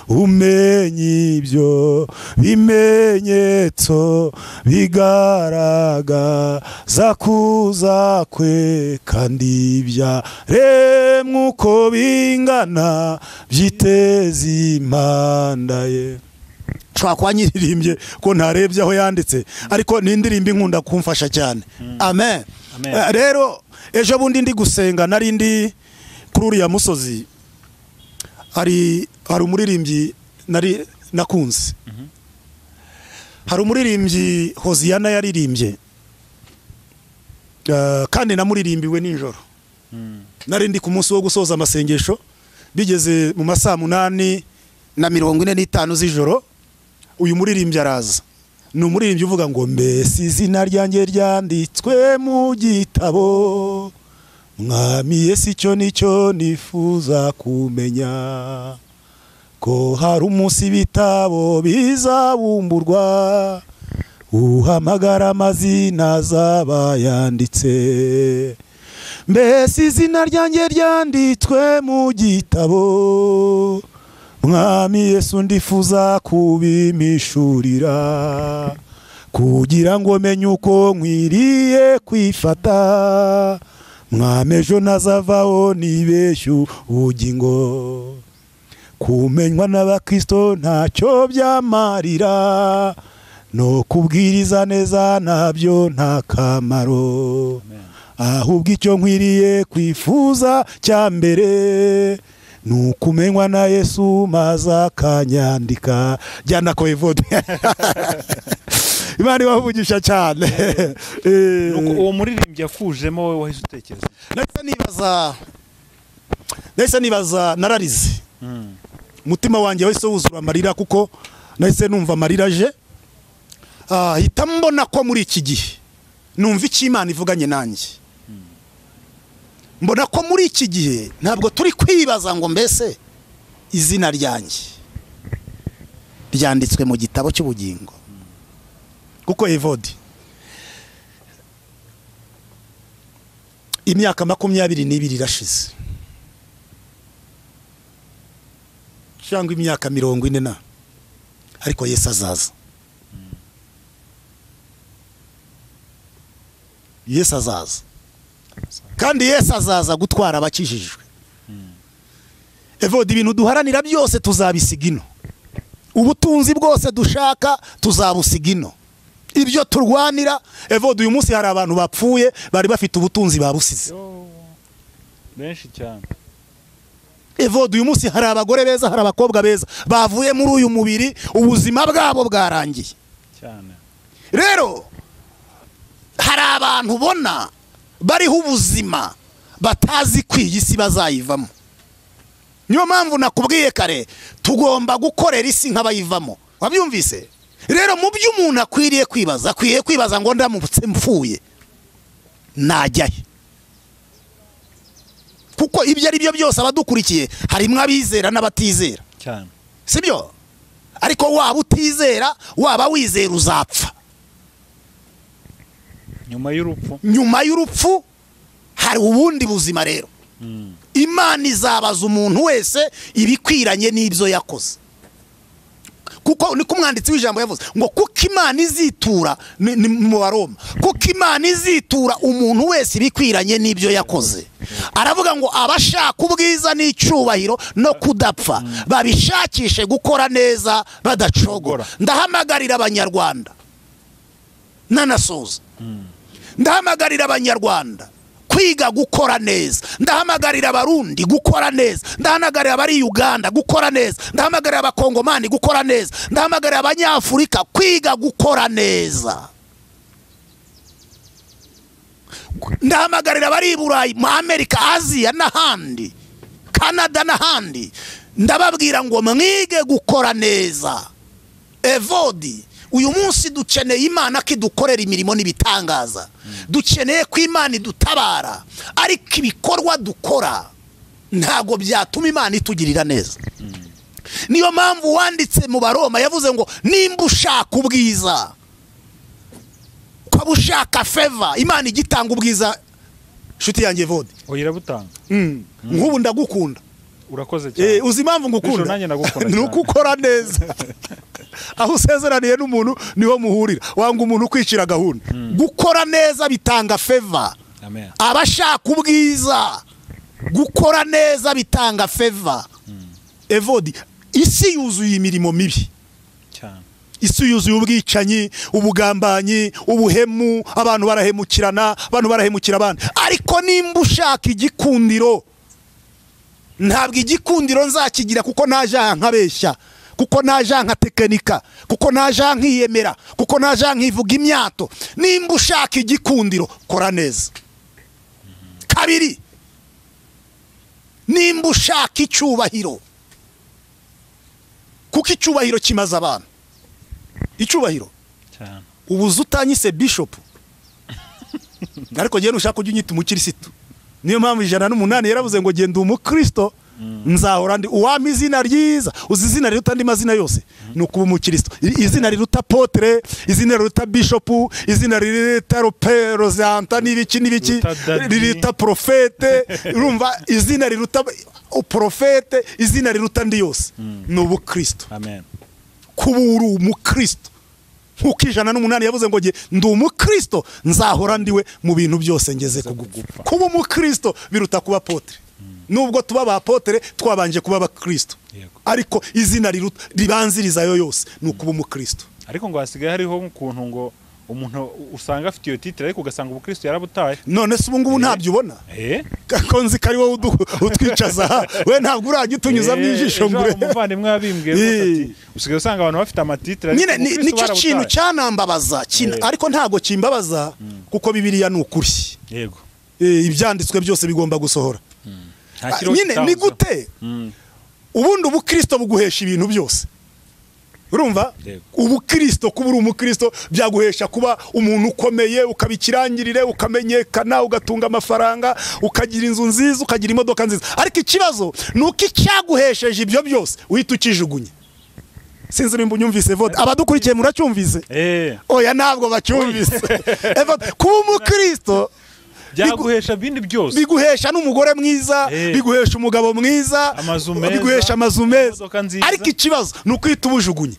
umenye ibyo bimenyetso bigaragaza kuza kwe kandi ibyaremwe uko bingana byiteza impanda ye. Nshobora kuba nyiririmbye ko ntarebye aho yanditse ariko ni indirimbo inkunda kumfasha cyane. Amen. Rero ejo bundi ndi gusenga nari ndi kuri uriya musozi hari umuririmbyi nari nakunze. Hari umuririmbyi Hoziyana yaririmbye kandi namuririmbiwe nijoro. Nari ndi ku munsi wo gusoza amasengesho bigeze mu masaa 8:45 z'ijoro. Uyu muririmbyi araza. Ni umuririmbyi uvuga ngo mbese izina ryanjye ryanditswe mu gitabo mwami Yesu icyo nicyo nifuza kumenya ko hari umunsi ibitabo bizabumburwa uhamagara amazina azaba yanditse mbese izina ryanjye ryanditswe mu gitabo mwami Yesu ndifuza kubimishurira kugira ngo menye uko nkwiriye kwifata mwami ejo nazavaho nibeshyu ubugingo kumenywa n'abakristo ntacyo byamarira no kubwiriza neza nabyo nta kamaro ahubwo icyo nkwiriye kwifuza cya mbere nukumenywa na Yesu maza kanyandika jyana ko evode Imana ibavugisha cyane. Uwo muririmbyi yakujemo wowe wahise utekereza nahise nibaza nararize umutima wanjye wahise wuzura amarira kuko nahise numva amarira aje hita mbona ko muri iki gihe numva icyo Imana ivuganye nanjye. Mbona ko muri iki gihe ntabwo turi kwibaza ngo mbese izina ryanjye ryanditswe mu gitabo cy'ubugingo kuko evodi imyaka 22 irashize cyangwa imyaka 40 ariko Yesu azaza. Yesu azaza kandi Yesu azaza gutwara abakijijwe. Evodi ibintu duharanira byose tuzabisigino, ubutunzi bwose dushaka tuzabusigino, ibyo turwanira. Evodi uyu munsi hari abantu bapfuye bari bafite ubutunzi babusize benshi cyane. Evodi uyu munsi hari abagore beza, hari abakobwa beza bavuye muri uyu mubiri, ubuzima bwabo bwarangiye cyane. Rero hari abantu ubona bariho ubuzima batazi kwiyisi bazayivamo. Niyo mpamvu nakubwiye kare tugomba gukorera isi nk'abayivamo. Wabyumvise? Rero mu byo umuntu akwiriye kwibaza ngo ndamutse mpfuye najyahe, kuko ibyo ari byo byose abadukurikiye harimo abizera n'abatizera cyane, sibyo? Ariko waba utizera waba wizera uzapfa. Nyuma y'urupfu hari ubundi buzima. Rero Imana izabaza umuntu wese ibikwiranye n'ibyo yakoze, kuko niko umwanditsi w'ijambo yavuze ngo kuko Imana izitura mu Baroma, kuko Imana izitura umuntu wese ibikwiranye n'ibyo yakoze. Aravuga ngo abashaka ubwiza n'icyubahiro no kudapfa babishakishe gukora neza badacogora. Ndahamagarira abanyarwanda nanasoza, ndahamagarira abanyarwanda kwiga gukora neza. Ndahamagarira abarundi gukora neza, ndahamagarira abari Uganda gukora neza, ndahamagarira abakongomani gukora neza, ndahamagarira abanyafurika kwiga gukora neza, ndahamagarira abari Burayi, mu Amerika, Aziya n'ahandi, Canada n'ahandi, ndababwira ngo mwige gukora neza. Evodi, uyu munsi dukeneye Imana ko idukorera imirimo n'ibitangaza, dukeneye ko Imana idutabara, ariko ibikorwa dukora ntago byatuma Imana itugirira neza. Niyo mpamvu wanditse mu Baroma yavuze ngo nimba ushaka ubwiza, ukaba ushaka favor, Imana igitanga ubwiza. Shuti yanjye Evodi, oyira butanga nk'ubu ndagukunda, urakoze cyane. Uzi impamvu ngukunda ni uko ukora neza. Aho usezeraniye n'umuntu niho muhurira, wanga umuntu kwicira gahunda. Gukora neza bitanga favor. Amen. Abashaka ubwiza, gukora neza bitanga favor. Evodi, isi yuzuye imirimo mibi cyane. Isi yuzuye ubwicanyi, ubugambanyi, ubuhemu, abantu barahemukirana, abantu barahemukira abandi. Ariko nimba ushaka igikundiro, ntabwo igikundiro nzakigira kuko naje nkabeshya, kuko naje nkatekenika, kuko naje nkiyemera, kuko naje nkivuga imyato. Nimba ushaka igikundiro, kora neza. Kabiri, nimba ushaka icyubahiro, kuko icyubahiro kimaze abantu. Icyubahiro cyane. Ubuze utanyise bishop, ariko giye nushaka ujye unyita umukirisitu. Niyo mpamvu 108 yaravuze ngo genda umukristo, nzahora ndi uwama izina ryiza. Uzi izina riruta andi mazina yose ni ukuba umukristo. Izina riruta apotre, izina riruta bishop, izina riruta reprezanta n'ibiki riruta profete. Urumva izina riruta profete, izina riruta ndi yose ni ubukristo. Amen. Kuba uri umukristo, nkuko 108 yavuze ngo ndi umukristo, nzahora ndiwe mu bintu byose ngeze kugupfa. Kuba umukristo biruta kuba apotre. Nubwo tuba abapotre twabanje kuba abakristo, ariko izina ribanziriza yo yose ni ukuba umukristo. Ariko ngo hasigaye hariho ukuntu ngo umuntu usanga afite iyo titre ariko ugasanga ubukristo yarabutaye. None se ubu ngubu ntabyo ubona? Konzi kari wowe utwicaza, we ntabwo urajya utunyuza mu ijisho ngure. Umuvandimwe yabimbwiye ati usigaye usanga abantu bafite amatitre ariko nyine nicyo kintu cyanambabaza, ariko ntago kimbabaza kuko Bibiliya ni ukuri. Yego. Ibyanditswe byose bigomba gusohora. Nyine ni gute ubundi ubukristo buguhesha ibintu byose. Urumva? Ubukristo, kuba uri umukristo byaguhesha kuba umuntu ukomeye, ukabikirangirire, ukamenyekana, ugatunga amafaranga, ukagira inzu nziza, ukagira imodoka nziza. Ariko ikibazo nuko icyaguhesheje ibyo byose uhita ukijugunye. Sinzi nimba unyumvise Evode, abadukurikiye muracyumvise? Oya ntabwo bacyumvise. Evode, kuba umukristo byaguhesha bindi byose. Biguhesha n'umugore mwiza, biguhesha umugabo mwiza, biguhesha amazu meza. Ariko ikibazo nuko uhita ubujugunye.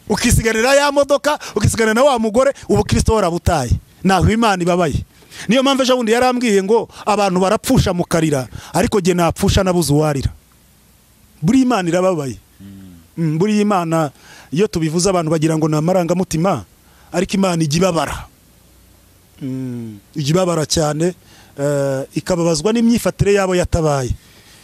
Ukisigarira ya modoka, ukisigarira na wa mugore, ubukristo warabutaye. Naho Imana ibabaye. Niyo mpamvu ejo bundi yarambwiye ngo abantu barapfusha mu karira, ariko je napfusha nabuze uwarira. Buri Imana irababaye. Buri Imana iyo tubivuze abantu bagira ngo namaranga mutima, ariko Imana igibabara. Igibabara cyane, ikababazwa n'imyifatire yabo yatabaye,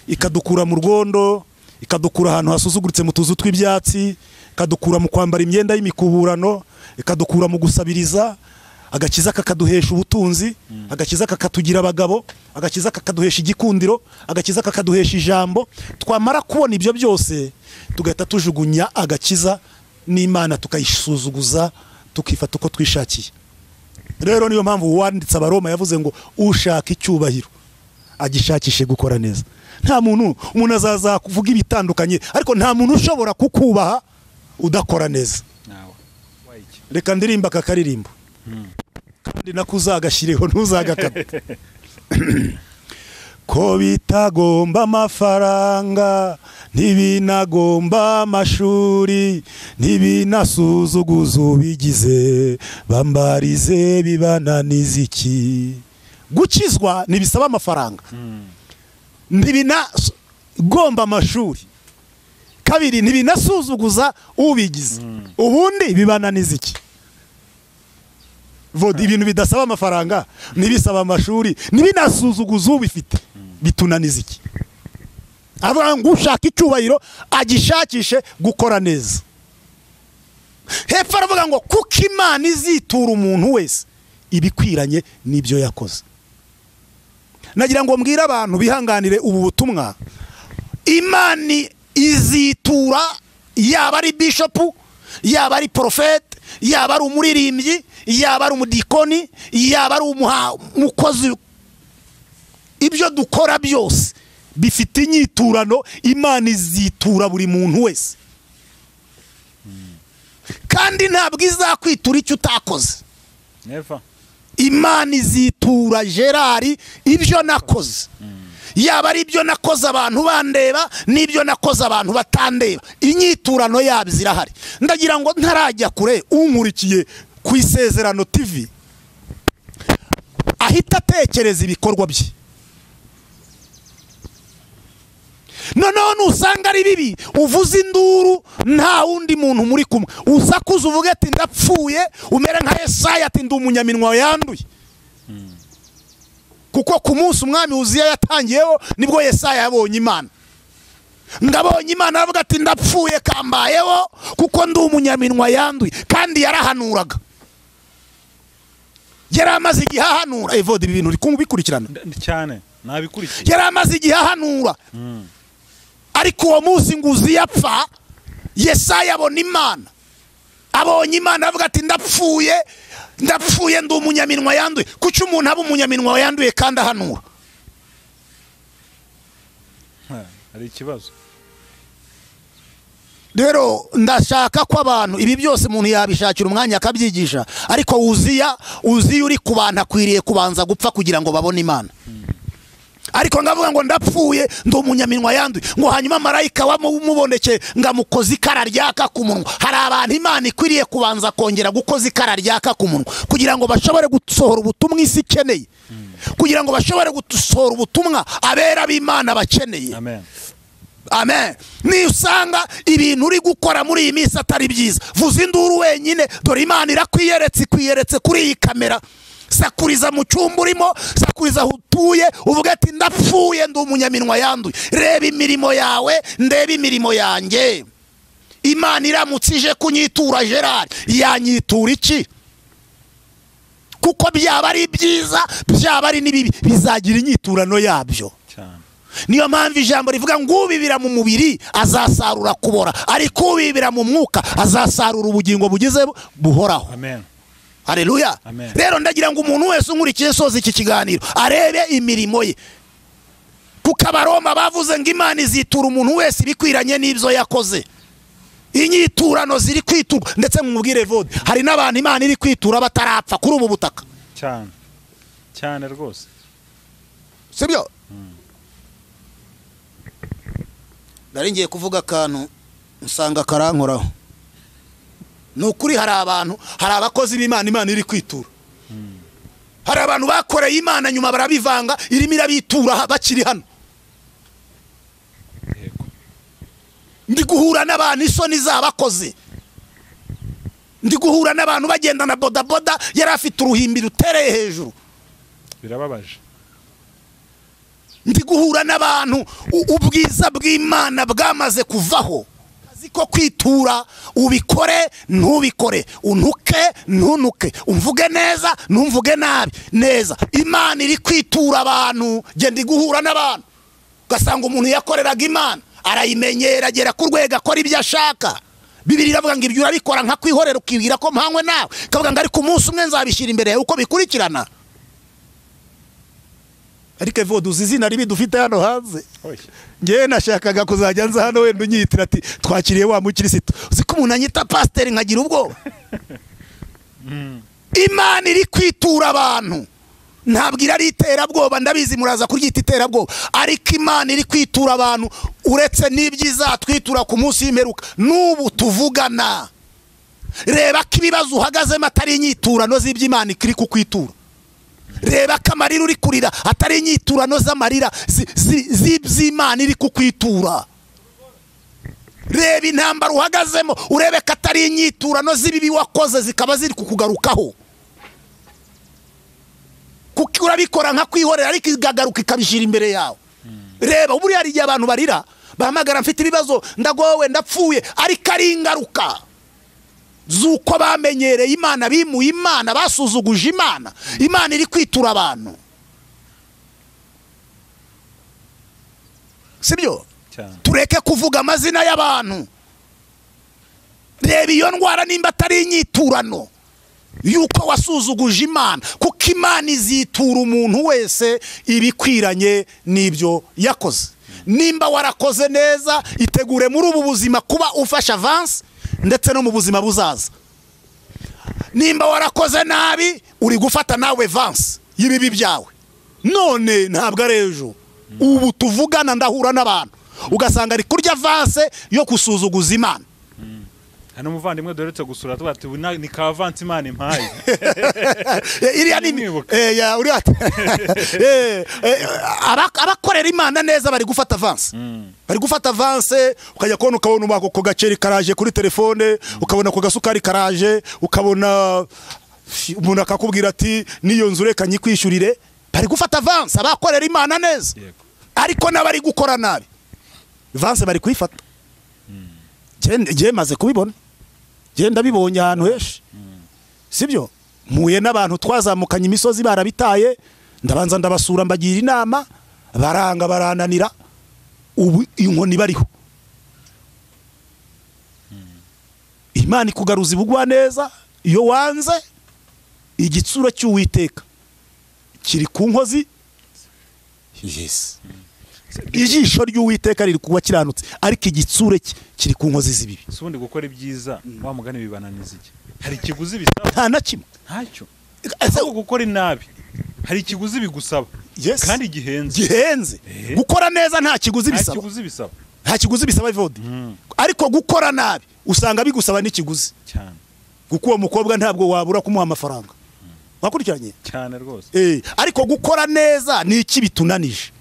ikadukura mu rwondo, ikadukura ahantu hasuzuguritse mu tuzu tw'ibyatsi, ikadukura mu kwambara imyenda y'imikuburano, ikadukura mu gusabiriza. Agakiza kakaduhesha ubutunzi, agakiza kakatugira abagabo, agakiza kakaduhesha igikundiro, agakiza kakaduhesha ijambo. Twamara kubona ibyo byose tugahita tujugunya agakiza n'Imana tukayisuzuguza, tukifata uko twishakiye. Rero niyo mpamvu wanditse Abaroma yavuze ngo ushaka icyubahiro agishakishe gukora neza. Nta muntu azaza kuvuga ibitandukanye, ariko nta muntu ushobora kukubaha udakora neza. Reka ndirimba kakaririmbo kandi nakuzagashyireho ntuzagakata. Ko bitagomba amafaranga, ntibinagomba amashuri, ntibinasuzuguza ubigize, bambarize bibananiza iki. Gukizwa ntibisaba amafaranga, ntibinagomba amashuri, kabiri ntibinasuzuguza ubigize, ubundi bibananiza iki. vodi ibintu bidasaba amafaranga nibisaba amashuri nibinasuzuguza ubifite bitunaniza iki avuga ngo ushaka icyubahiro agishakishe gukora neza hepfo aravuga ngo kuko Imana izitura umuntu wese ibikwiranye n'ibyo yakoze. Nagira ngo mbwira abantu bihanganire ubu butumwa, Imana izitura yaba ari bishopu, yaba ari profete, yaba ari umuririmbyi, yaba ari umudikoni, yaba ari umukozi, ibyo dukora byose bifite inyiturano. Imana izitura buri muntu wese, kandi ntabwo izakwitura icyo utakoze. Never. Imana izitura Gerard ibyo nakoze, yaba ari ibyo nakoze abantu bandeba n'ibyo nakoze abantu batandeba, inyiturano yabo zirahari. Ndagira ngo ntarajya kure unkurikiye ku Isezerano TV ahita atekereza ibikorwa bye. Noneho nusanga ari bibi uvuze induru nta wundi muntu muri kumwe, usakuza uvuge ati ndapfuye, umere nka Yesaya ati ndi umunyaminwa yanduye. Kuko ku munsi umwami Uziya yatangiyeho nibwo Yesaya yabonye Imana. Ngabonye Imana aravuga ati ndapfuye kambayeho kuko ndi umunyaminwa yanduye, kandi yarahanuraga. Yaramaze igihe ahanura. Evode ibi bintu uri bikurikirana cyane nabikurikiye. Yaramaze igihe ahanura. Ariko uwo munsi nguzi yapfa, Yesaya abona Imana. Abonye Imana avuga ati ndapfuye ndi umunyaminwa yanduye. Kuki umuntu aba umunyaminwa yanduye kandi ahanura? Hari ikibazo. Rero ndashaka ko abantu ibi byose umuntu yabishakira umwanya akabyigisha, ariko Uziya uri ku bantu akwiriye kubanza gupfa kugira ngo babone Imana. Ariko ngavuga ngo ndapfuye ndi umunyaminwa yanduye, ngo hanyuma marayika wamuboneke ngamukoze ikara ryaka ku munwa. Hari abantu Imana ikwiriye kubanza kongera gukoza ikara ryaka ku munwa kugira ngo bashobore gusohora ubutumwa isi ikeneye, kugira ngo bashobore gusohora ubutumwa abera b'Imana bakeneye. Amen. Amen. Ni usanga ibintu uri gukora muri iyi minsi atari byiza, vuza induru wenyine, dore Imana ikwiyeretse kuri iyi kamera. Sakuriza mu cyumba urimo, sakuriza aho utuye, uvuga ati ndapfuye ndi umunyaminwa yanduye. Reba imirimo yawe, ndeba imirimo yanjye. Imana iramutse ije kunyitura Gerard, yanyitura iki? Kuko byaba ari byiza, byaba ari nibibi, bizagira inyiturano yabyo. Niyo mpamvu ijambo rivuga ngo ubibira mu mubiri azasarura kubora, ariko ubibira mu mwuka azasarura ubugingo bugize buhoraho. Amen. Haleluya. Rero ndagira ngo umuntu wese unkurikiye soza iki kiganiro arebe imirimo ye. Kuko Abaroma bavuze ngo Imana izitura umuntu wese ibikwiranye n'ibyo yakoze. Inyiturano ziri kwiturwa, ndetse mumubwire Vode, hari n'abantu Imana iri kwitura batarapfa kuri ubu butaka. Cyane rwose. Sibyo? Nari ngiye kuvuga akantu usanga karankoraho. Nukuri hari abantu, hari abakozi b'Imana Imana iri kwitura. Hari abantu bakoreye Imana nyuma barabivanga, irimo irabitura bakiri hano. Ndi guhura n'abantu isoni zabakoze. Ndi guhura n'abantu bagenda na bodaboda yari afite uruhimbi rutereye hejuru. Birababaje. Ndi guhura n'abantu ubwiza bw'Imana bwamaze kuvaho. Ziko kwitura ubikore ntubikore, untuke ntunuke, umvuge neza ntumvuge nabi neza. Imana iri kwitura abantu. Ndi guhura n'abantu gasanga umuntu yakoreraga Imana arayimenyera, agera ku rwego akora ibyo ashaka. Bibiliya iravuga ngo ibyo urabikora nka kwihorera ukibwira ko mpangwe nawe, kavuga ngo ariko umunsi umwe nzabishyira imbere yawe uko bikurikirana. Ariko Evode uzi izina ribi dufite hano hanze. Ngewe nashakaga kuzajya nza hano wenda unyitira ati twakiriye wa mukirisitu. Uzi ko umuntu anyita pasiteri nkagira ubwoba. Imana iri kwitura abantu. Ntabwo irari iterabwoba, ndabizi muraza kuryita iterabwoba, ariko Imana iri kwitura abantu. Uretse n'ibyiza twitura ku munsi w'imperuka n'ubu tuvugana. Reba ko ibibazo uhagazemo atari inyiturano z'iby'Imana ikiri kukwitura. Reba ko amarira uri kurira atari inyiturano z'amarira z'iby'Imana iri kukwitura. Reba intambara uhagazemo urebe ko atari inyiturano z'ibibi wakoze zikaba ziri kukugarukaho. kuko urabikora nka kwihorera ariko igagaruka ikabishira imbere yawe. Reba buri hari igihe abantu barira bahamagara mfite ibibazo ndagowe ndapfuye ariko ari ingaruka zuko bamenyereye Imana, bimuye Imana, basuzuguje Imana. Imana iri kwitura abantu, sibyo? Tureke kuvuga amazina y'abantu. Reba iyo ndwara nimba atari inyiturano yuko wasuzuguje Imana, kuko Imana izitura umuntu wese ibikwiranye n'ibyo yakoze. Nimba warakoze neza, itegure muri ubu buzima kuba ufasha avance ndetse no mu buzima buzaza. Nimba warakoze nabi, uri gufata nawe avance y'ibibi byawe. None ntabwo ari ejo. Ubu tuvugana ndahura n'abantu ugasanga ari kurya avance yo kusuzuguza Imana. Hano muvandimwe doretse gusura tubati ni ka avance Imana impaye. Iriya ni ya uri ati abakorera Imana neza bari gufata avance. Bari gufata avance, ukajya kubona ukabona umwako gaceri karaje kuri telefone, ukabona ko gasukari karaje, ukabona umuntu akakubwira ati niyo nzu reka nyikwishyurire. Bari gufata avance abakorera Imana neza. Ariko nabari gukora nabi avance bari kwifata. Je maze kubibona, genda bibonye ahantu heshi, sibyo? Muye n'abantu twazamukanye imisozi barabitaye, ndabanza ndabasura mbagira inama, baranga barananira, ubu inkoni bariho. Imana ikugaruza ibugwa neza iyo wanze, igitsura cy'Uwiteka kiri ku nkozi. Yes. Ijisho ry'Uwiteka riri kuba kiranutse, ariko igitsure kiri ku nkozi z'ibibi. Subundi gukora ibyiza wa mugani bibananiza iki? Hari ikiguzi bisaba? Nta na kimwe. Ntacyo. Ese gukora inabi hari ikiguzi bigusaba? Yes. Kandi gihenze. Gihenze. Gukora neza nta kiguzi bisaba. Nta kiguzi bisaba. Nta kiguzi bisaba Ivode. Ariko gukora nabi usanga bigusaba n'ikiguzi cyane. Kuko uwo mukobwa ntabwo wabura kumuha amafaranga. Wakurikiranye? Cyane rwose. Ariko gukora neza ni iki bitunanije.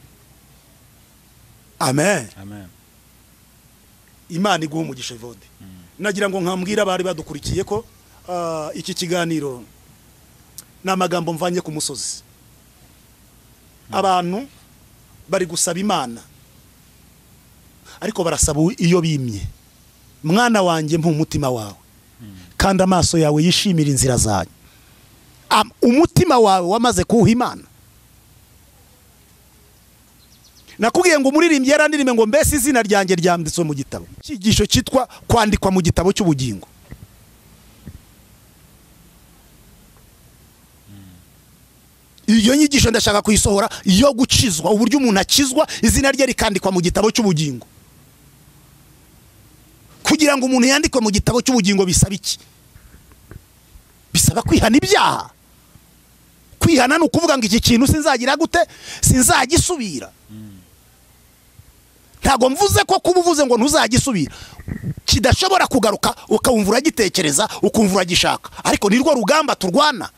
Amen. Amen. Imana iguha umugisha Ivode. Nagira ngo nkambwira bari badukurikiye ko iki kiganiro n'amagambo mvanye ku musozi. Abantu bari gusaba Imana, ariko barasaba iyo bimye. Mwana wanjye mpa umutima wawe, kandi amaso yawe yishimira inzira zanyu. Umutima wawe wamaze kuha Imana. Nakubwiye ngo umuririmbyi yarandirime ngo mbese izina ryanjye ryanditswe mu gitabo. Ikigisho cyitwa kwandikwa mu gitabo cy'ubugingo. Iyo nyigisho ndashaka kuyisohora yo gukizwa, uburyo umuntu akizwa izina rye rikandikwa mu gitabo cy'ubugingo. Kugira ngo umuntu yandikwe mu gitabo cy'ubugingo bisaba iki? Bisaba kwihana ibyaha. Kwihana ni ukuvuga ngo iki kintu sinzagira gute, sinzagisubira. Ntago mvuze ko kubuvuze ngo ntuzagisubira, kidashobora kugaruka ukawumva uragitekereza ukumva uragishaka. Ariko nirwo rugamba turwana.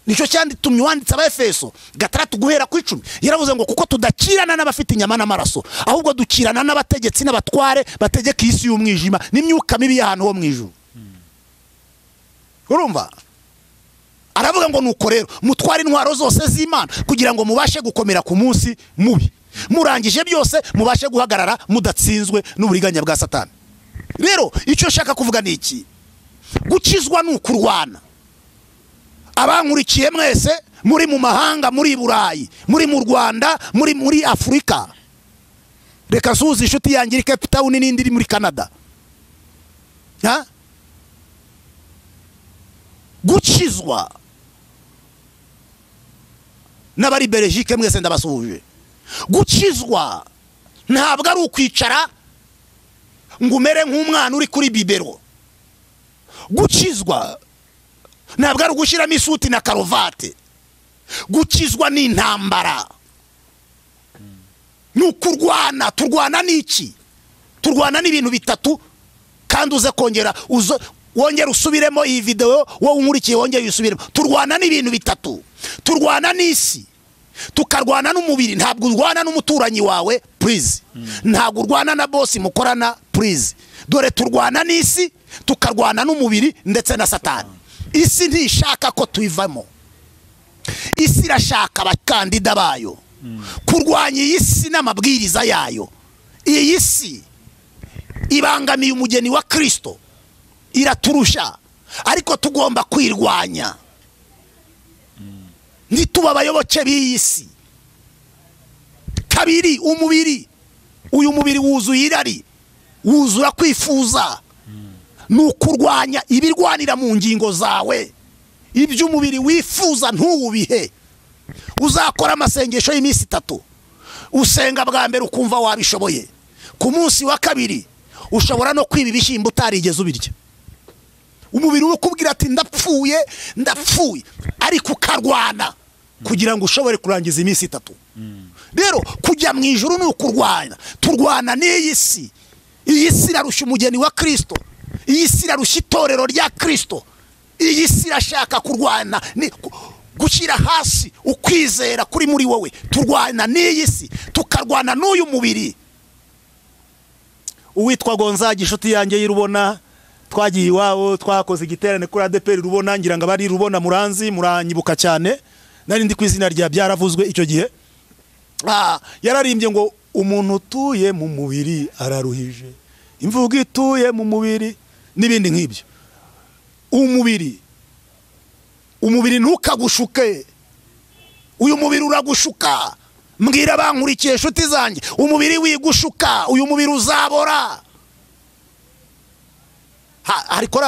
Nico cyandi tumye wanditse Abaefeso 6 guhera ku 10. Yaravuze ngo kuko tudakirana n'abafite inyama n'amaraso, ahubwo dukirana n'abategetsi n'abatware bategeka isi y'umwijima n'imyuka mibi y'ahantu ho mwijuru. Urumva? Aravuga ngo nuko rero mutware intwaro zose z'Imana kugira ngo mubashe gukomera ku munsi mubi. Murangije byose mubashe guhagarara mudatsinzwe n'uburiganya bwa Satani. Rero icyo shaka kuvuga ni iki? Gukizwa n'ukurwana. Abankurikiye mwese muri mu mahanga, muri Burayi, muri mu Rwanda, muri Afrika. Reka suzi inshuti yanjye iri Cape Town n'indi iri muri Canada. Gukizwa n'abari Belgique mwese ndabasuhuje. Gukizwa ntabwo ari ukwicara ngo umere nk'umwana uri kuri bibero. Gukizwa ntabwo ari ugushyiramo isuti na karuvate. Gukizwa ni intambara. Nukurwana, turwana n'iki? Turwana n'ibintu bitatu, kandi uze kongera wongera usubiremo iyi video, wowe unkurikiye wongera usubiremo. Turwana n'ibintu bitatu. Turwana n'isi, tukarwana n'umubiri. Ntabwo urwana n'umuturanyi wawe, please. Ntabwo urwana na boss mukorana, please. Dore turwana n'isi, tukarwana n'umubiri ndetse na Satani. Isi ntishaka ko tuyivamo. isi irashaka abakandida bayo kurwanya iyi si n'amabwiriza yayo. Iyi si ibangamiye umugeni wa Kristo, iraturusha, ariko tugomba kwirwanya. Ntituba abayoboke b'iyi si. Kabiri, umubiri. Uyu mubiri wuzuye irari, wuzura kwifuza. Nukurwanya ibirwanira mu ngingo zawe. Iby'umubiri wifuza ntuwubihe. Uzakora amasengesho y'iminsi 3, usenga bwa mbere ukumva wabishoboye. Ku munsi wa kabiri ushobora no kwiba ibishyimbo utarigeze ubirya. Umubiri ukubwira ati ndapfuye, ariko ukarwana kugira ngo ushobore kurangiza iminsi 3. Rero kujya mu ijuru ni ukurwana. Turwana n'iyi si. Iyi si irarusha umugeni wa Kristo, iyi si irarusha itorero rya Kristo. Iyi si irashaka kurwana, gushyira hasi ukwizera kuri muri wowe. Turwana n'iyi si, tukarwana n'uyu mubiri. Uwitwa Gonzaga inshuti yanjye y'Irubona, twagiye iwabo, twakoze igiterane kuri ADPR Rubona, ngira ngo abari Rubona muranzi, muranyibuka cyane. Nari ndi ku izina rya byaravuzwe icyo gihe. Yararimbye ngo umuntu utuye mu mubiri araruhije, imvugo ituye mu mubiri n'ibindi nk'ibyo. Umubiri ntukagushuke. Uyu mubiri uragushuka. Mbwira bankurikiye inshuti zanjye, umubiri wigushuka, uyu mubiri uzabora. Ariko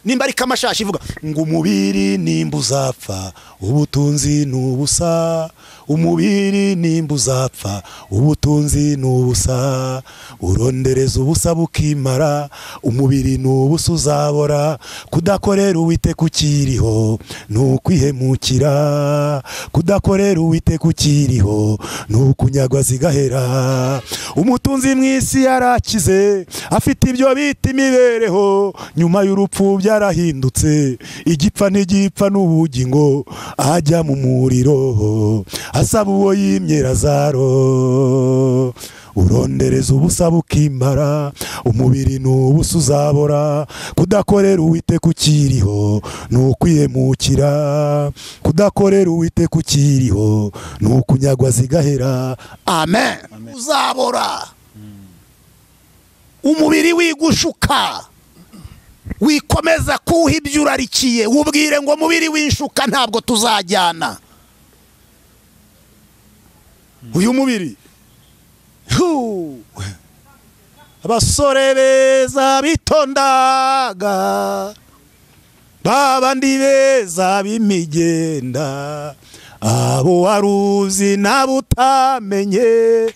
nimba ari kamashashi ivuga ngo umubiri nimba uzapfa ubutunzi n'ubusa. Umubiri nimba uzapfa ubutunzi n'ubusa. Urondereza ubusa bukimara, umubiri n'ubusa uzabora. Kudakorera Uwiteka ukiriho nukwihemukira. Kudakorera Uwiteka ukiriho nukunyagwa zigahera. Umutunzi mw'isi yarakize, afite ibyo bita imibereho. Nyuma y'urupfu byarahindutse, igipfa ntigipfa n'ubugingo. Ajya mu muriro asaba uwo yimye Lazaro. Urondereza ubusa bukimara, umubiri n'ubusa uzabora. Kudakorera Uwiteka ukiriho nukwihemukira. Kudakorera Uwiteka ukiriho nukunyagwa zigahera. Amen. Uzabora. Umubiri wigushuka, wikomeza kuha ibyo urarikiye, ubwire ngo mubiri winshuka ntabwo tuzajyana. Uyu mubiri, abasore beza bitondaga, babandi beza b'imigenda, abo waruzi n'abutamenye,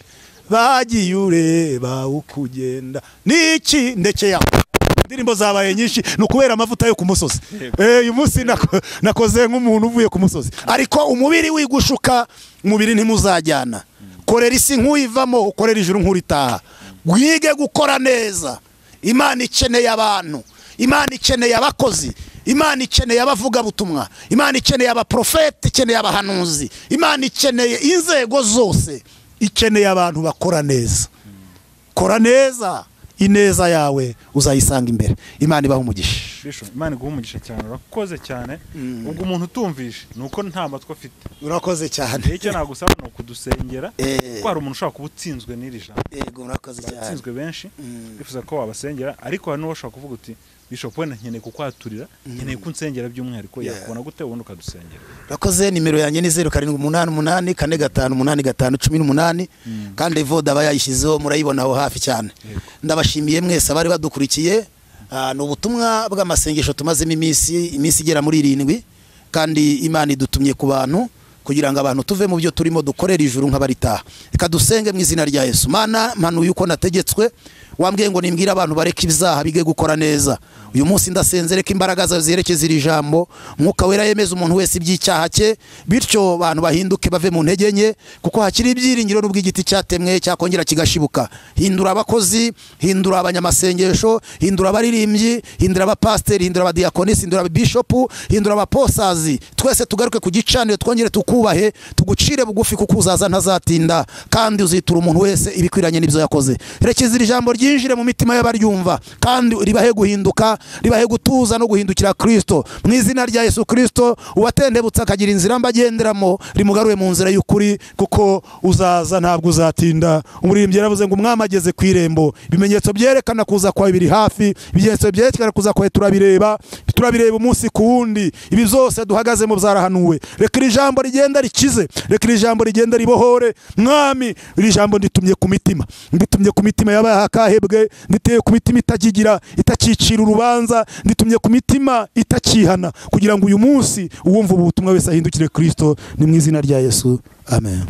bagiye ureba ukugenda. Niki ndekeye aho. Indirimbo zabaye nyinshi nukubera amavuta yo ku musozi. Uyu munsi nakoze nk'umuntu uvuye ku musozi. Ariko umubiri wigushuka, umubiri ntimuzajyana. Korera isi nk'uyivamo, ukorera ijuru nk'uritaha. Wige gukora neza. Imana ikeneye abantu, Imana ikeneye abakozi, Imana ikeneye abavuga butumwa, Imana ikeneye abaprofeti, ikeneye abahanuzi, Imana ikeneye inzego zose, ikeneye abantu bakora neza. Kora neza, ineza yawe uzayisanga imbere. Imana ibaha umugisha. Imana iguha umugisha cyane, urakoze cyane. Ubwo umuntu utumvishe nuko nta matwi afite. Urakoze cyane. Icyo nagusaba no kudusengera, ko hari umuntu ushaka kubutsinzwe n'iri jambo. Yego, urakoze cyane. Batsinzwe benshi, bifuza ko wabasengera, ariko hari n'ushaka kuvuga uti Bishop wenda nkeneye kukwaturira, nkeneye kunsengera by'umwihariko, yakubona gute ubundi ukadusengera. Urakoze. Nimero yanjye ni 0788 458518, kandi voda bayishyizeho murayibona aho hafi cyane. Ndabashimiye mwese abari badukurikiye. Ni ubutumwa bw'amasengesho tumazemo iminsi igera muri 7, kandi Imana idutumye ku bantu kugira ngo abantu tuve mu byo turimo dukorera ijuru nk'abaritaha. Reka dusenge mu izina rya Yesu. Mana, mpanuye uko nategetswe, wambwiye ngo nimbwira abantu bareke ibyaha bige gukora neza. Uyu munsi ndasenze, reka imbaraga zawe ziherekeze iri jambo. Mwuka wera yemeza umuntu wese iby'icyaha cye, bityo abantu bahinduke bave mu ntege nke, kuko hakiri ibyiringiro n'ubwo igiti cyatemwe cyakongera kigashibuka. Hindura abakozi, hindura abanyamasengesho, hindura abaririmbyi, hindura abapasiteri, hindura abadiyakonisi, hindura ababishopu, hindura abaposazi. Twese tugaruke ku gicaniro twongere tukubahe tugucire bugufi kuko uzaza ntazatinda kandi uzitura umuntu wese ibikwiranye n'ibyo yakoze. Rekeza iri jambo ryinjire mu mitima y'abaryumva kandi ribahe guhinduka, ribahe gutuza no guhindukira Kristo mu izina rya Yesu Kristo. Uwatendebutse akagira inzira mbagenderamo rimugaruye mu nzira y'ukuri kuko uzaza ntabwo uzatinda. Umuririmbyi yaravuze ngo umwami ageze ku irembo, ibimenyetso byerekana kuza kwawe biri hafi, ibimenyetso byerekana kuza kwawe turabireba umunsi ku wundi. Ibi byose duhagazemo byarahanuwe. Reka iri jambo rigenda rikize, reka iri jambo rigenda ribohore mwami. Iri jambo nditumye ku mitima, nditumye ku mitima y'abahakahebwe, nditeye ku mitima itakigira itakicira urubanza, nditumye ku mitima itakihana kugira ngo uyu munsi uwumva ubutumwa wese ahindukire Kristo. Ni mu izina rya Yesu, amen.